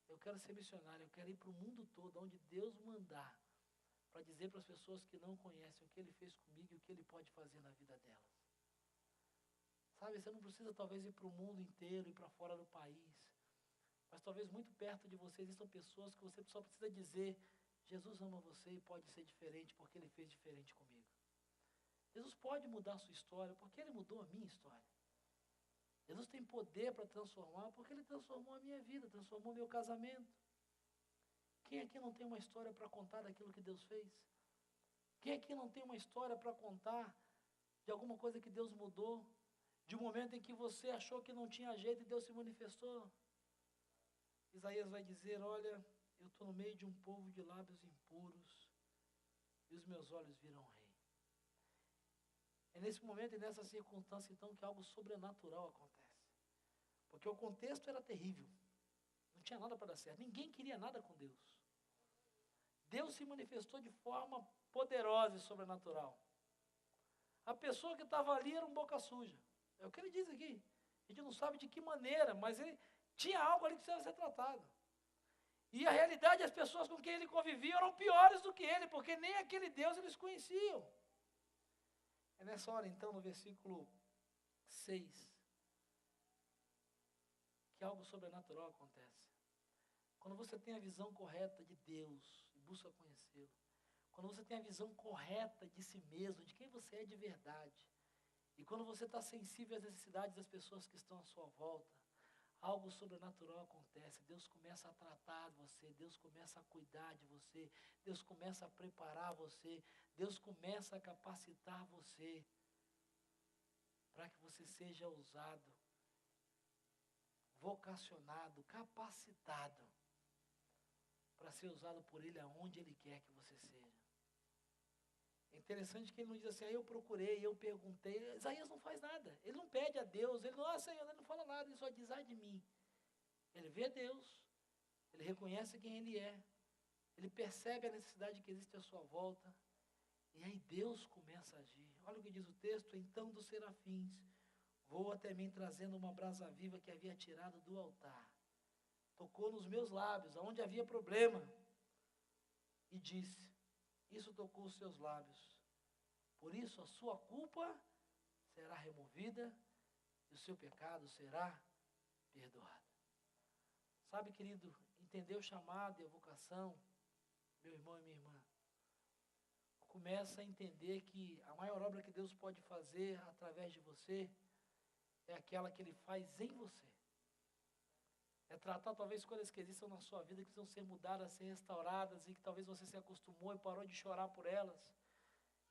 eu quero ser missionário, eu quero ir para o mundo todo, onde Deus mandar, para dizer para as pessoas que não conhecem o que ele fez comigo e o que ele pode fazer na vida delas. Sabe, você não precisa talvez ir para o mundo inteiro, ir para fora do país, mas talvez muito perto de você existam pessoas que você só precisa dizer, Jesus ama você e pode ser diferente, porque ele fez diferente comigo. Jesus pode mudar a sua história, porque ele mudou a minha história. Jesus tem poder para transformar, porque ele transformou a minha vida, transformou meu casamento. Quem aqui não tem uma história para contar daquilo que Deus fez? Quem aqui não tem uma história para contar de alguma coisa que Deus mudou? De um momento em que você achou que não tinha jeito e Deus se manifestou? Isaías vai dizer, olha, eu estou no meio de um povo de lábios impuros e os meus olhos viram o Rei. É nesse momento e nessa circunstância, então, que algo sobrenatural acontece. Porque o contexto era terrível. Não tinha nada para dar certo. Ninguém queria nada com Deus. Deus se manifestou de forma poderosa e sobrenatural. A pessoa que estava ali era um boca suja. É o que ele diz aqui. A gente não sabe de que maneira, mas ele tinha algo ali que precisava ser tratado. E a realidade, as pessoas com quem ele convivia eram piores do que ele, porque nem aquele Deus eles conheciam. É nessa hora, então, no versículo 6, que algo sobrenatural acontece. Quando você tem a visão correta de Deus e busca conhecê-lo, quando você tem a visão correta de si mesmo, de quem você é de verdade, e quando você está sensível às necessidades das pessoas que estão à sua volta, algo sobrenatural acontece. Deus começa a tratar você, Deus começa a cuidar de você, Deus começa a preparar você, Deus começa a capacitar você para que você seja usado, vocacionado, capacitado para ser usado por Ele aonde Ele quer que você seja. É interessante que ele não diz assim, eu procurei, eu perguntei. Isaías não faz nada, ele não pede a Deus, ele não, Senhor, ele não fala nada, ele só diz, ai de mim. Ele vê Deus, ele reconhece quem Ele é, ele percebe a necessidade que existe à sua volta, e aí Deus começa a agir. Olha o que diz o texto, então dos serafins, voou até mim trazendo uma brasa viva que havia tirado do altar. Tocou nos meus lábios, aonde havia problema, e disse, isso tocou os seus lábios. Por isso a sua culpa será removida e o seu pecado será perdoado. Sabe, querido, entender o chamado e a vocação, meu irmão e minha irmã, começa a entender que a maior obra que Deus pode fazer através de você é aquela que Ele faz em você. É tratar talvez coisas que existam na sua vida, que precisam ser mudadas, ser restauradas, e que talvez você se acostumou e parou de chorar por elas.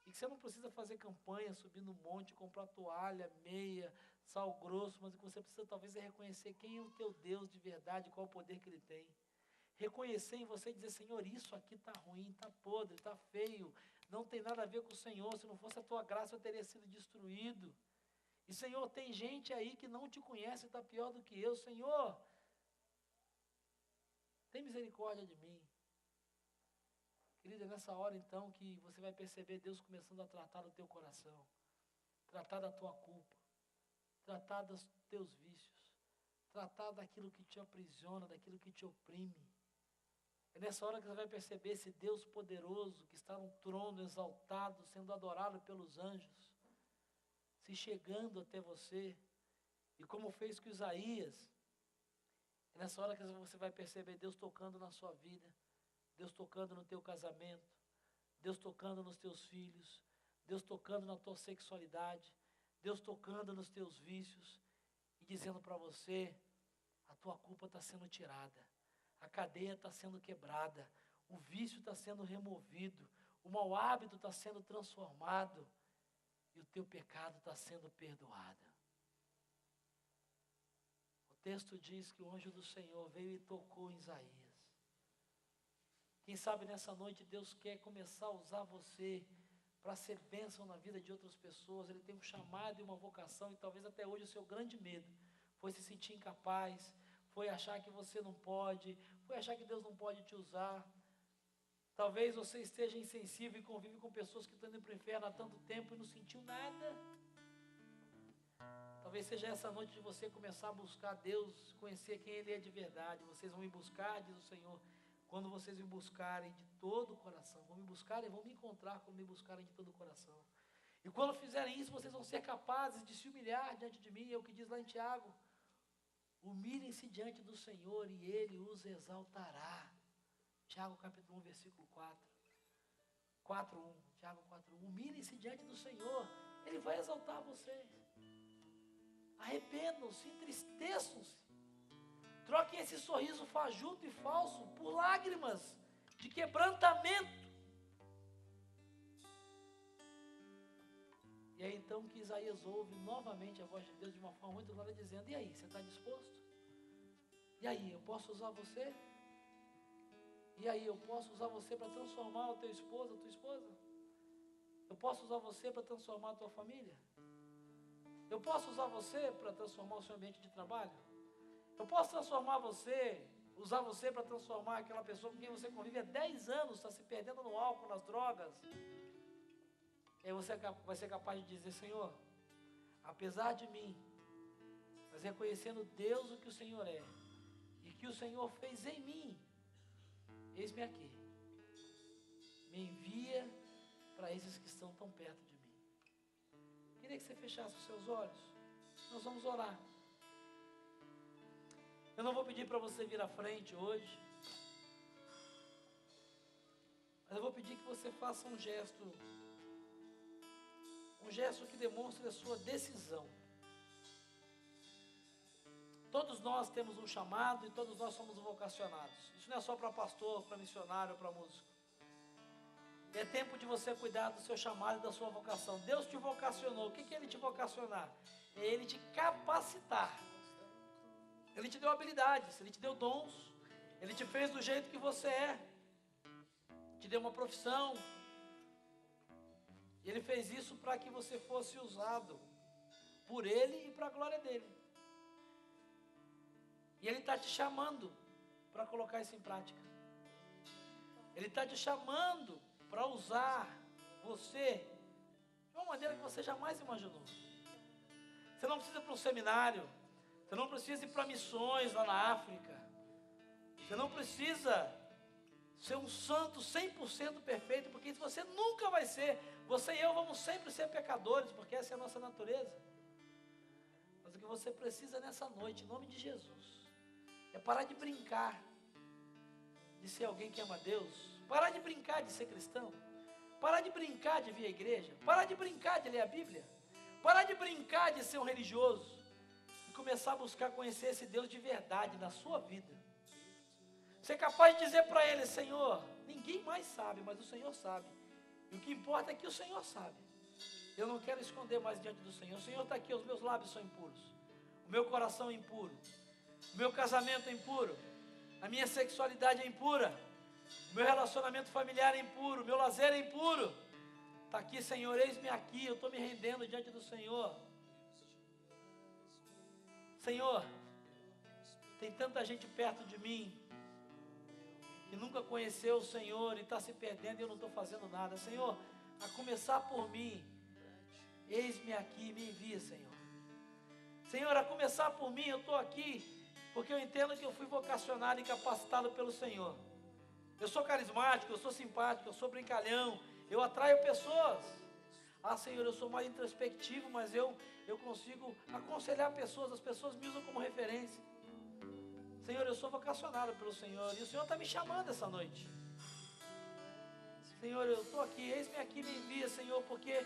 E que você não precisa fazer campanha, subir no monte, comprar toalha, meia, sal grosso, mas o que você precisa talvez é reconhecer quem é o teu Deus de verdade, qual o poder que Ele tem. Reconhecer em você e dizer, Senhor, isso aqui está ruim, está podre, está feio, não tem nada a ver com o Senhor, se não fosse a tua graça eu teria sido destruído. E Senhor, tem gente aí que não te conhece, está pior do que eu, Senhor, tem misericórdia de mim. Querida, é nessa hora então que você vai perceber Deus começando a tratar do teu coração, tratar da tua culpa, tratar dos teus vícios, tratar daquilo que te aprisiona, daquilo que te oprime. É nessa hora que você vai perceber esse Deus poderoso que está no trono exaltado, sendo adorado pelos anjos, se chegando até você, e como fez com Isaías. É nessa hora que você vai perceber Deus tocando na sua vida, Deus tocando no teu casamento, Deus tocando nos teus filhos, Deus tocando na tua sexualidade, Deus tocando nos teus vícios, e dizendo para você, a tua culpa está sendo tirada, a cadeia está sendo quebrada, o vício está sendo removido, o mau hábito está sendo transformado, e o teu pecado está sendo perdoado. O texto diz que o anjo do Senhor veio e tocou em Isaías. Quem sabe nessa noite Deus quer começar a usar você para ser bênção na vida de outras pessoas. Ele tem um chamado e uma vocação, e talvez até hoje o seu grande medo foi se sentir incapaz, foi achar que você não pode, foi achar que Deus não pode te usar. Talvez você esteja insensível e convive com pessoas que estão indo para o inferno há tanto tempo e não sentiu nada. Talvez seja essa noite de você começar a buscar Deus, conhecer quem Ele é de verdade. Vocês vão me buscar, diz o Senhor, quando vocês me buscarem de todo o coração. Vão me buscar e vão me encontrar quando me buscarem de todo o coração. E quando fizerem isso, vocês vão ser capazes de se humilhar diante de mim. É o que diz lá em Tiago. Humilhem-se diante do Senhor e Ele os exaltará. Tiago capítulo 1, versículo 4:1. Tiago 4:1. Humilhem-se diante do Senhor, Ele vai exaltar vocês. Arrependam-se, entristeçam-se. Troquem esse sorriso fajuto e falso por lágrimas de quebrantamento. E é então que Isaías ouve novamente a voz de Deus de uma forma muito clara, dizendo, e aí, você está disposto? E aí, eu posso usar você? E aí, eu posso usar você para transformar o teu esposo, a tua esposa? Eu posso usar você para transformar a tua família? Eu posso usar você para transformar o seu ambiente de trabalho? Eu posso transformar você, usar você para transformar aquela pessoa com quem você convive há 10 anos, está se perdendo no álcool, nas drogas. E aí você vai ser capaz de dizer, Senhor, apesar de mim, mas reconhecendo Deus o que o Senhor é, e que o Senhor fez em mim, eis-me aqui. Me envia para esses que estão tão perto de mim. Queria que você fechasse os seus olhos. Nós vamos orar. Eu não vou pedir para você vir à frente hoje, mas eu vou pedir que você faça um gesto que demonstre a sua decisão. Todos nós temos um chamado e todos nós somos vocacionados. Isso não é só para pastor, para missionário, para músico. É tempo de você cuidar do seu chamado e da sua vocação. Deus te vocacionou. O que é Ele te vocacionar? É Ele te capacitar. Ele te deu habilidades, Ele te deu dons, Ele te fez do jeito que você é, te deu uma profissão. E Ele fez isso para que você fosse usado por Ele e para a glória dEle. E Ele está te chamando para colocar isso em prática. Ele está te chamando para usar você de uma maneira que você jamais imaginou. Você não precisa ir para um seminário, você não precisa ir para missões lá na África, você não precisa ser um santo 100% perfeito, porque isso você nunca vai ser. Você e eu vamos sempre ser pecadores, porque essa é a nossa natureza. Mas o que você precisa nessa noite, em nome de Jesus, é parar de brincar de ser alguém que ama Deus, parar de brincar de ser cristão, parar de brincar de vir à igreja, parar de brincar de ler a Bíblia, parar de brincar de ser um religioso e começar a buscar conhecer esse Deus de verdade na sua vida. Ser capaz de dizer para Ele: Senhor, ninguém mais sabe, mas o Senhor sabe, e o que importa é que o Senhor sabe. Eu não quero esconder mais diante do Senhor. O Senhor está aqui, os meus lábios são impuros, o meu coração é impuro, o meu casamento é impuro, a minha sexualidade é impura, o meu relacionamento familiar é impuro, o meu lazer é impuro. Está aqui, Senhor, eis-me aqui, eu estou me rendendo diante do Senhor. Senhor, tem tanta gente perto de mim que nunca conheceu o Senhor e está se perdendo e eu não estou fazendo nada. Senhor, a começar por mim, eis-me aqui, me envia, Senhor. Senhor, a começar por mim, eu estou aqui porque eu entendo que eu fui vocacionado e capacitado pelo Senhor. Eu sou carismático, eu sou simpático, eu sou brincalhão, eu atraio pessoas. Ah, Senhor, eu sou mais introspectivo, mas eu consigo aconselhar pessoas, as pessoas me usam como referência. Senhor, eu sou vocacionado pelo Senhor, e o Senhor está me chamando essa noite. Senhor, eu estou aqui, eis-me aqui, me envia, Senhor, porque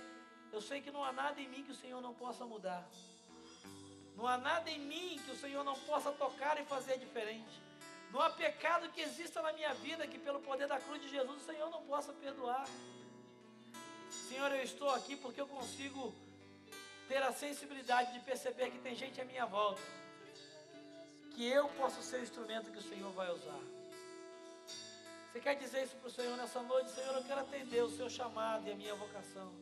eu sei que não há nada em mim que o Senhor não possa mudar. Não há nada em mim que o Senhor não possa tocar e fazer diferente. Não há pecado que exista na minha vida que pelo poder da cruz de Jesus o Senhor não possa perdoar. Senhor, eu estou aqui porque eu consigo ter a sensibilidade de perceber que tem gente à minha volta, que eu posso ser o instrumento que o Senhor vai usar. Você quer dizer isso para o Senhor nessa noite? Senhor, eu quero atender o seu chamado e a minha vocação.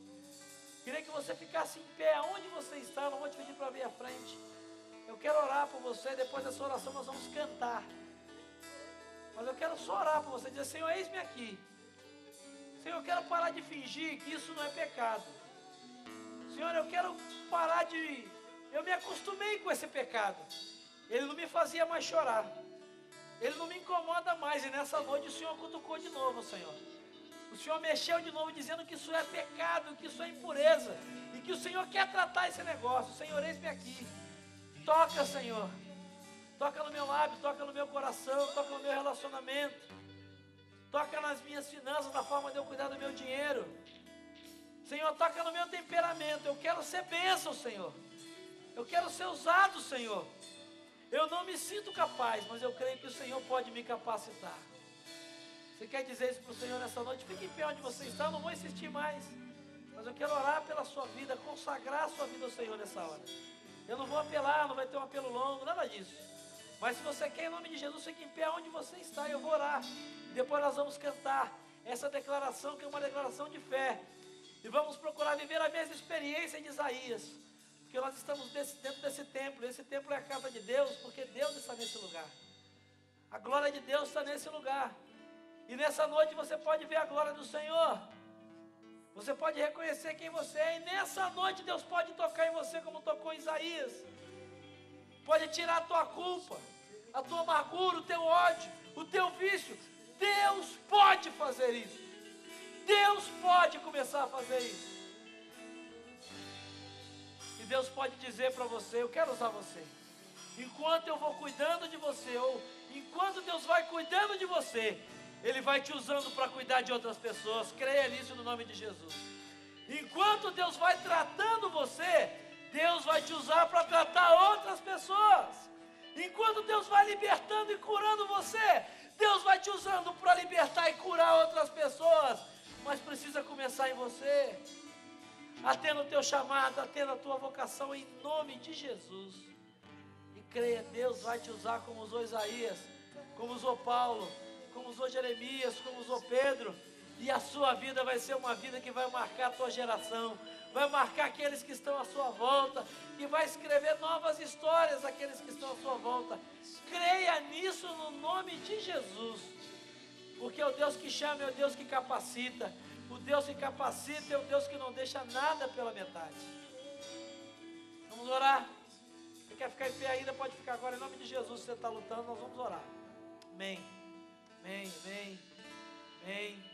Queria que você ficasse em pé, aonde você está, eu não vou te pedir para vir à frente. Eu quero orar por você, depois dessa oração nós vamos cantar. Mas eu quero só orar por você, dizer: Senhor, eis-me aqui. Senhor, eu quero parar de fingir que isso não é pecado. Senhor, eu quero parar de... Eu me acostumei com esse pecado. Ele não me fazia mais chorar. Ele não me incomoda mais. E nessa noite o Senhor cutucou de novo, Senhor. O Senhor mexeu de novo dizendo que isso é pecado, que isso é impureza. E que o Senhor quer tratar esse negócio. Senhor, eis-me aqui. Toca, Senhor. Toca no meu lábio, toca no meu coração, toca no meu relacionamento. Toca nas minhas finanças, na forma de eu cuidar do meu dinheiro. Senhor, toca no meu temperamento. Eu quero ser bênção, Senhor. Eu quero ser usado, Senhor. Eu não me sinto capaz, mas eu creio que o Senhor pode me capacitar. Você quer dizer isso para o Senhor nessa noite? Fique em pé onde você está, eu não vou insistir mais. Mas eu quero orar pela sua vida, consagrar a sua vida ao Senhor nessa hora. Eu não vou apelar, não vai ter um apelo longo, nada disso. Mas se você quer, em nome de Jesus, fique em pé onde você está, eu vou orar. E depois nós vamos cantar essa declaração, que é uma declaração de fé. E vamos procurar viver a mesma experiência de Isaías. Porque nós estamos dentro desse templo. Esse templo é a casa de Deus, porque Deus está nesse lugar. A glória de Deus está nesse lugar. E nessa noite você pode ver a glória do Senhor. Você pode reconhecer quem você é. E nessa noite Deus pode tocar em você como tocou em Isaías. Pode tirar a tua culpa, a tua amargura, o teu ódio, o teu vício. Deus pode fazer isso. Deus pode começar a fazer isso. E Deus pode dizer para você: eu quero usar você. Enquanto eu vou cuidando de você, ou enquanto Deus vai cuidando de você, Ele vai te usando para cuidar de outras pessoas. Creia nisso no nome de Jesus. Enquanto Deus vai tratando você, Deus vai te usar para tratar outras pessoas. Enquanto Deus vai libertando e curando você, Deus vai te usando para libertar e curar outras pessoas. Mas precisa começar em você. Atenda o teu chamado, atenda a tua vocação em nome de Jesus. E creia, Deus vai te usar como usou Isaías, como usou Paulo, como usou Jeremias, como usou Pedro. E a sua vida vai ser uma vida que vai marcar a tua geração, vai marcar aqueles que estão à sua volta, e vai escrever novas histórias àqueles que estão à sua volta. Creia nisso no nome de Jesus, porque o Deus que chama é o Deus que capacita. O Deus que capacita é o Deus que não deixa nada pela metade. Vamos orar. Você quer ficar em pé ainda? Pode ficar agora. Em nome de Jesus, você está lutando, nós vamos orar. Amém. Amém, amém, amém,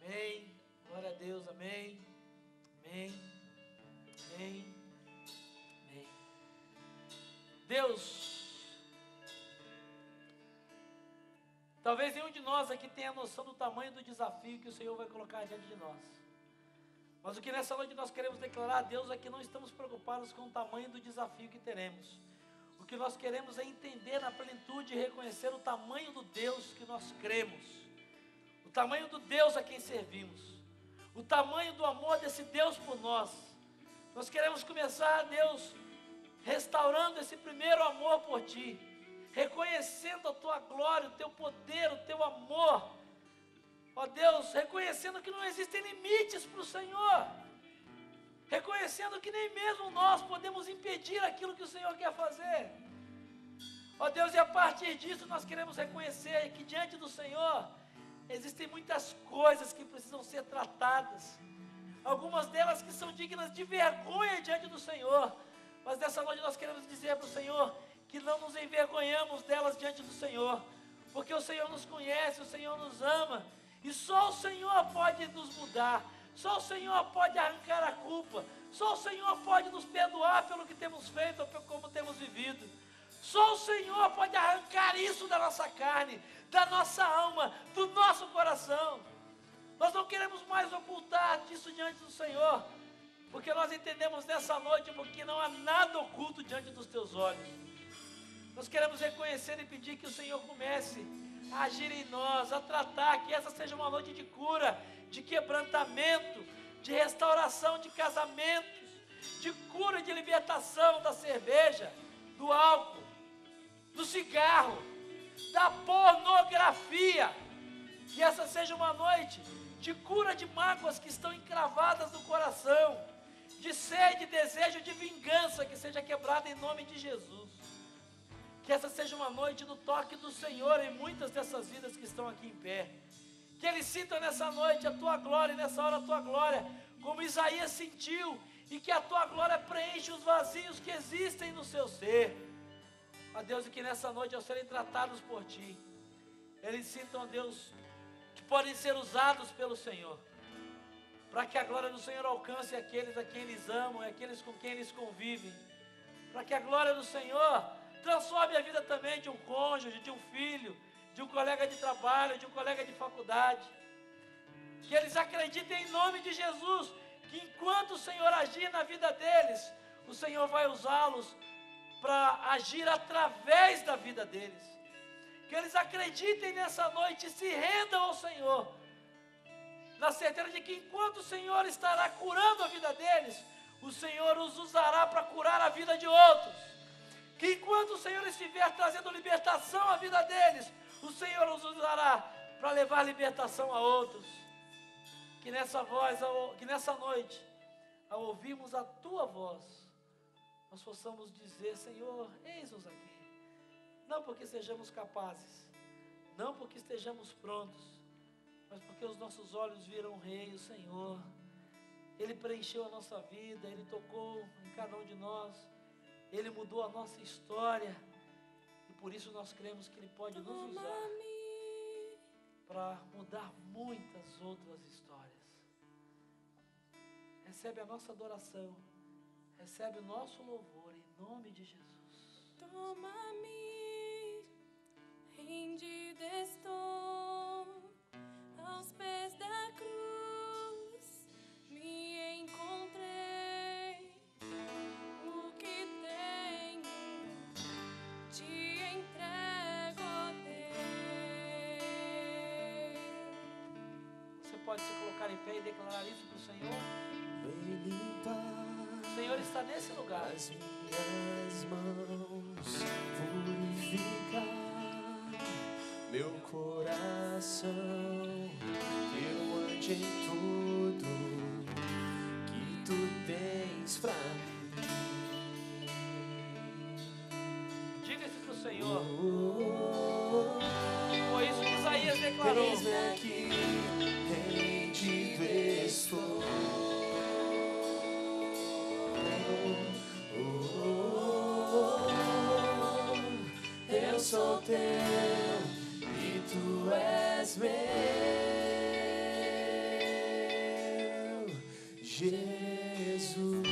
amém. Glória a Deus, amém, amém, amém, amém. Deus, talvez nenhum de nós aqui tenha noção do tamanho do desafio que o Senhor vai colocar diante de nós. Mas o que nessa noite nós queremos declarar a Deus é que não estamos preocupados com o tamanho do desafio que teremos. O que nós queremos é entender na plenitude e reconhecer o tamanho do Deus que nós cremos. O tamanho do Deus a quem servimos. O tamanho do amor desse Deus por nós. Nós queremos começar, Deus, restaurando esse primeiro amor por Ti. Reconhecendo a Tua glória, o Teu poder, o Teu amor. Ó Deus, reconhecendo que não existem limites para o Senhor. Reconhecendo que nem mesmo nós podemos impedir aquilo que o Senhor quer fazer. Ó Deus, e a partir disso nós queremos reconhecer que diante do Senhor existem muitas coisas que precisam ser tratadas. Algumas delas que são dignas de vergonha diante do Senhor. Mas nessa noite nós queremos dizer para o Senhor que não nos envergonhamos delas diante do Senhor. Porque o Senhor nos conhece, o Senhor nos ama. E só o Senhor pode nos mudar. Só o Senhor pode arrancar a culpa. Só o Senhor pode nos perdoar pelo que temos feito ou pelo como temos vivido. Só o Senhor pode arrancar isso da nossa carne, da nossa alma, do nosso coração. Nós não queremos mais ocultar disso diante do Senhor, porque nós entendemos nessa noite porque não há nada oculto diante dos teus olhos. Nós queremos reconhecer e pedir que o Senhor comece a agir em nós, a tratar, que essa seja uma noite de cura, de quebrantamento, de restauração de casamentos, de cura e de libertação da cerveja, do álcool, do cigarro, da pornografia. Que essa seja uma noite de cura de mágoas que estão encravadas no coração, de sede, desejo de vingança que seja quebrada em nome de Jesus. Que essa seja uma noite do toque do Senhor em muitas dessas vidas que estão aqui em pé. Que eles sintam nessa noite a Tua glória e nessa hora a Tua glória, como Isaías sentiu, e que a Tua glória preenche os vazios que existem no seu ser. Ó Deus, e que nessa noite, ao serem tratados por Ti, eles sintam, ó Deus, que podem ser usados pelo Senhor, para que a glória do Senhor alcance aqueles a quem eles amam, e aqueles com quem eles convivem, para que a glória do Senhor transforme a vida também de um cônjuge, de um filho, de um colega de trabalho, de um colega de faculdade. Que eles acreditem em nome de Jesus, que enquanto o Senhor agir na vida deles, o Senhor vai usá-los para agir através da vida deles. Que eles acreditem nessa noite e se rendam ao Senhor, na certeza de que enquanto o Senhor estará curando a vida deles, o Senhor os usará para curar a vida de outros. Que enquanto o Senhor estiver trazendo libertação à vida deles, o Senhor os usará para levar libertação a outros. Que nessa noite, ao ouvirmos a Tua voz, nós possamos dizer: Senhor, eis-nos aqui. Não porque sejamos capazes, não porque estejamos prontos, mas porque os nossos olhos viram o Rei, o Senhor. Ele preencheu a nossa vida, Ele tocou em cada um de nós, Ele mudou a nossa história, e por isso nós cremos que Ele pode nos usar. para mudar muitas outras histórias. Recebe a nossa adoração, recebe o nosso louvor em nome de Jesus. Toma-me, rendido estou aos pés da cruz, me encontrei, o que tenho te entrego, ó Deus. Você pode se colocar em pé e declarar isso para o Senhor? Vem limpar O Senhor está nesse lugar. as minhas mãos, purificar meu coração, eu ande em tudo que tu tens pra mim. Diga isso para o Senhor. Foi isso que Isaías declarou. Eis-me aqui, rendido estou. Eu sou teu e tu és meu, Jesus.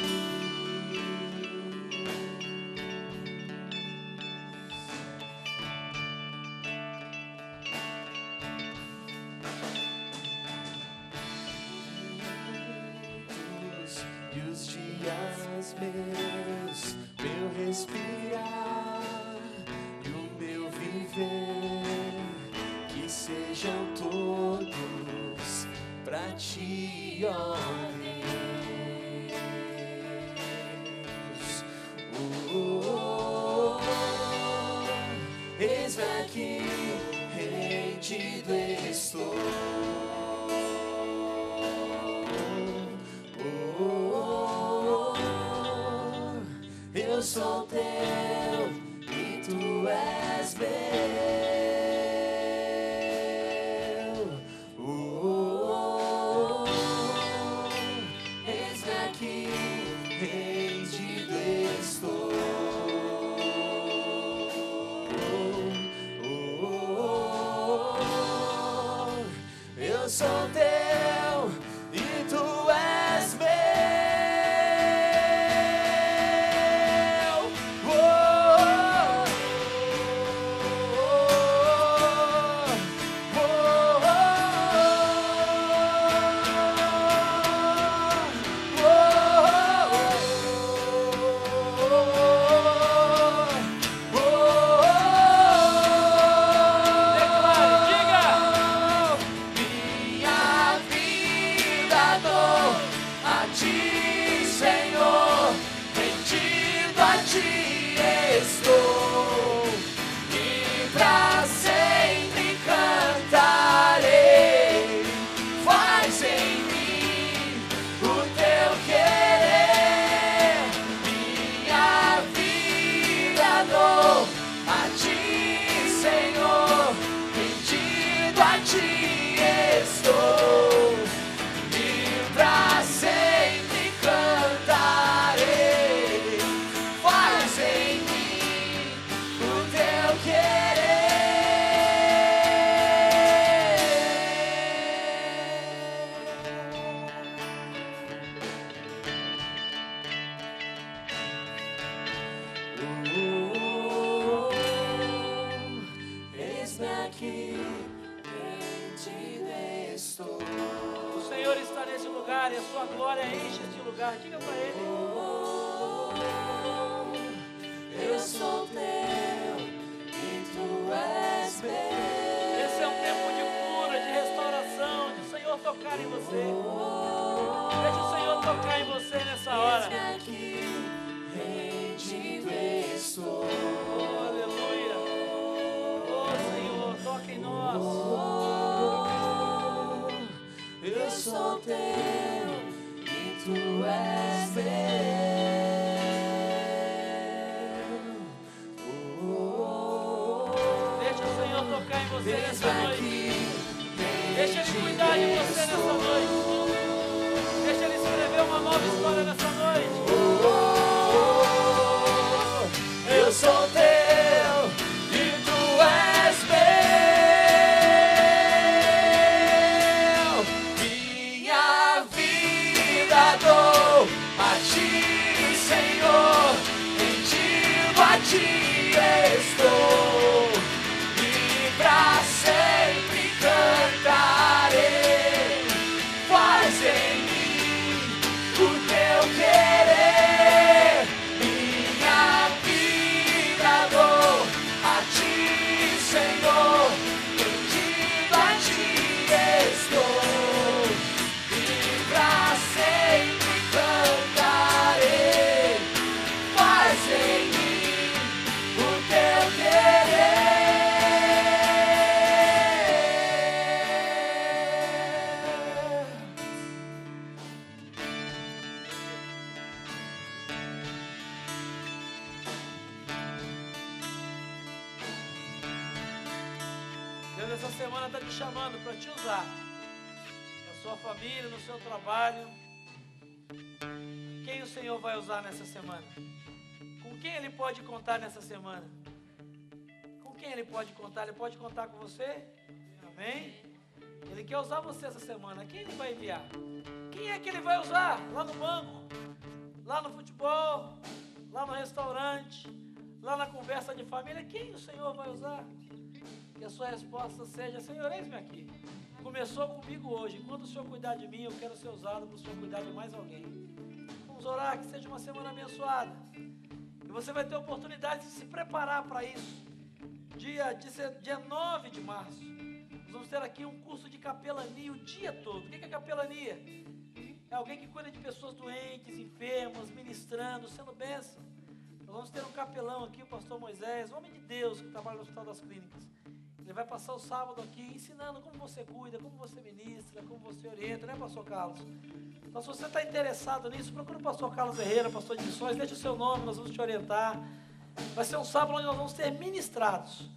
E os dias meus, meu respirar e o meu viver, que sejam todos pra ti, ó Deus. Eis-me aqui, rendido estou. Eu sou teu e tu és meu. Eis-me aqui, rendido estou. Eu sou teu e tu és meu. O Senhor está nesse lugar e a sua glória enche este lugar. Diga para Ele. Eu sou teu e tu és meu. Esse é um tempo de cura, de restauração, de o Senhor tocar em você. Deixa o Senhor tocar em você nessa hora. Aqui, rendido estou. Oh, aleluia. Oh, Senhor, toca em nós. Eu sou teu e tu és meu. Deixa o Senhor tocar em você nessa noite. Deixa Ele cuidar de você nessa noite. Deixa Ele escrever uma nova história nessa noite. Eu sou teu e tu és meu. essa semana está te chamando para te usar. Na sua família, no seu trabalho. Quem o Senhor vai usar nessa semana? Com quem Ele pode contar nessa semana? Com quem Ele pode contar? Ele pode contar com você? Amém? Ele quer usar você essa semana. Quem Ele vai enviar? Quem é que Ele vai usar? Lá no banco, lá no futebol, lá no restaurante, lá na conversa de família. Quem o Senhor vai usar? Que a sua resposta seja: Senhor, eis-me aqui. Começou comigo hoje. Enquanto o Senhor cuidar de mim, eu quero ser usado para o Senhor cuidar de mais alguém. Vamos orar, que seja uma semana abençoada. E você vai ter a oportunidade de se preparar para isso. Dia 9 de março, nós vamos ter aqui um curso de capelania o dia todo. O que é capelania? É alguém que cuida de pessoas doentes, enfermas, ministrando, sendo bênção. Nós vamos ter um capelão aqui, o pastor Moisés, homem de Deus, que trabalha no Hospital das Clínicas. Ele vai passar o sábado aqui ensinando como você cuida, como você ministra, como você orienta, né, pastor Carlos? Então, se você está interessado nisso, procura o pastor Carlos Herrera, pastor de missões, deixa o seu nome, nós vamos te orientar. Vai ser um sábado onde nós vamos ser ministrados,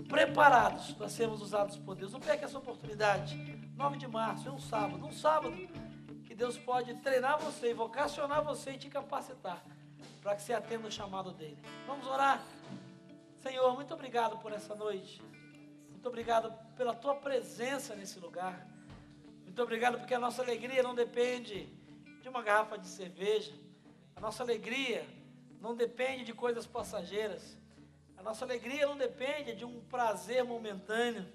preparados para sermos usados por Deus. Não perca essa oportunidade. 9 de março, é um sábado que Deus pode treinar você, vocacionar você e te capacitar para que você atenda o chamado dele. Vamos orar? Senhor, muito obrigado por essa noite. Muito obrigado pela tua presença nesse lugar. Muito obrigado porque a nossa alegria não depende de uma garrafa de cerveja. A nossa alegria não depende de coisas passageiras. A nossa alegria não depende de um prazer momentâneo.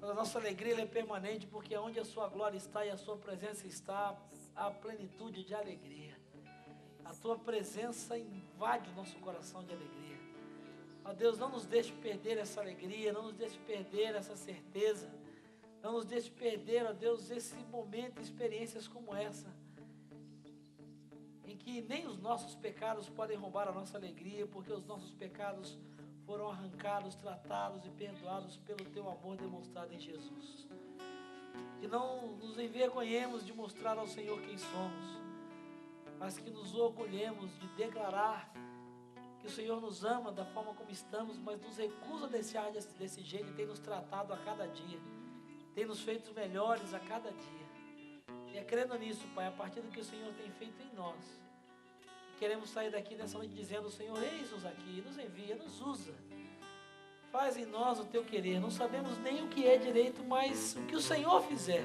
Mas a nossa alegria é permanente, porque onde a sua glória está e a sua presença está, há plenitude de alegria. A tua presença invade o nosso coração de alegria. Ó Deus, não nos deixe perder essa alegria, não nos deixe perder essa certeza, não nos deixe perder, ó Deus, esse momento, experiências como essa, em que nem os nossos pecados podem roubar a nossa alegria, porque os nossos pecados foram arrancados, tratados e perdoados pelo teu amor demonstrado em Jesus. Que não nos envergonhemos de mostrar ao Senhor quem somos, mas que nos orgulhemos de declarar que o Senhor nos ama da forma como estamos, mas nos recusa a deixar desse jeito e tem nos tratado a cada dia, tem nos feito melhores a cada dia. E é crendo nisso, Pai, a partir do que o Senhor tem feito em nós, que queremos sair daqui nessa noite dizendo: Senhor, eis-nos aqui, nos envia, nos usa, faz em nós o teu querer. Não sabemos nem o que é direito, mas o que o Senhor fizer,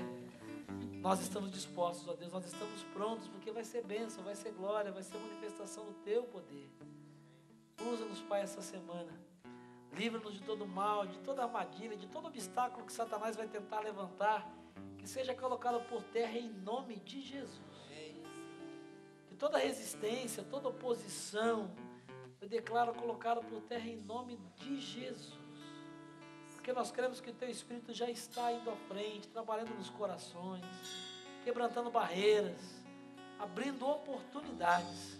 nós estamos dispostos, ó Deus, nós estamos prontos, porque vai ser bênção, vai ser glória, vai ser manifestação do teu poder. Usa-nos, Pai, essa semana. Livra-nos de todo mal, de toda armadilha, de todo obstáculo que Satanás vai tentar levantar, que seja colocado por terra em nome de Jesus. Que toda resistência, toda oposição, eu declaro colocado por terra em nome de Jesus. Porque nós cremos que o teu Espírito já está indo à frente, trabalhando nos corações, quebrantando barreiras, abrindo oportunidades.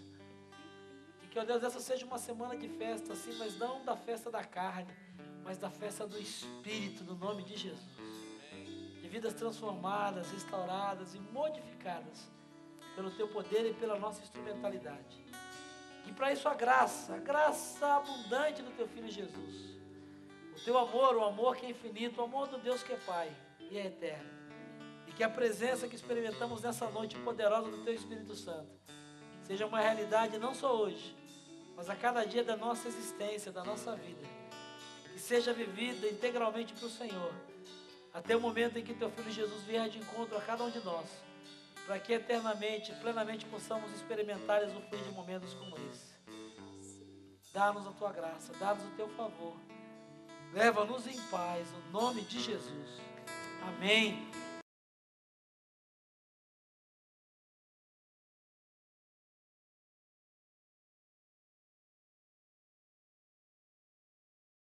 Que, ó Deus, essa seja uma semana de festa, assim, mas não da festa da carne, mas da festa do Espírito, no nome de Jesus. De vidas transformadas, restauradas e modificadas pelo teu poder e pela nossa instrumentalidade. E para isso a graça abundante do teu Filho Jesus. O teu amor, o amor que é infinito, o amor do Deus que é Pai e é eterno. E que a presença que experimentamos nessa noite poderosa do teu Espírito Santo seja uma realidade não só hoje, mas a cada dia da nossa existência, da nossa vida. Que seja vivida integralmente para o Senhor, até o momento em que teu Filho Jesus vier de encontro a cada um de nós, para que eternamente, plenamente possamos experimentar e usufruir de momentos como esse. Dá-nos a tua graça, dá-nos o teu favor. Leva-nos em paz, no nome de Jesus. Amém.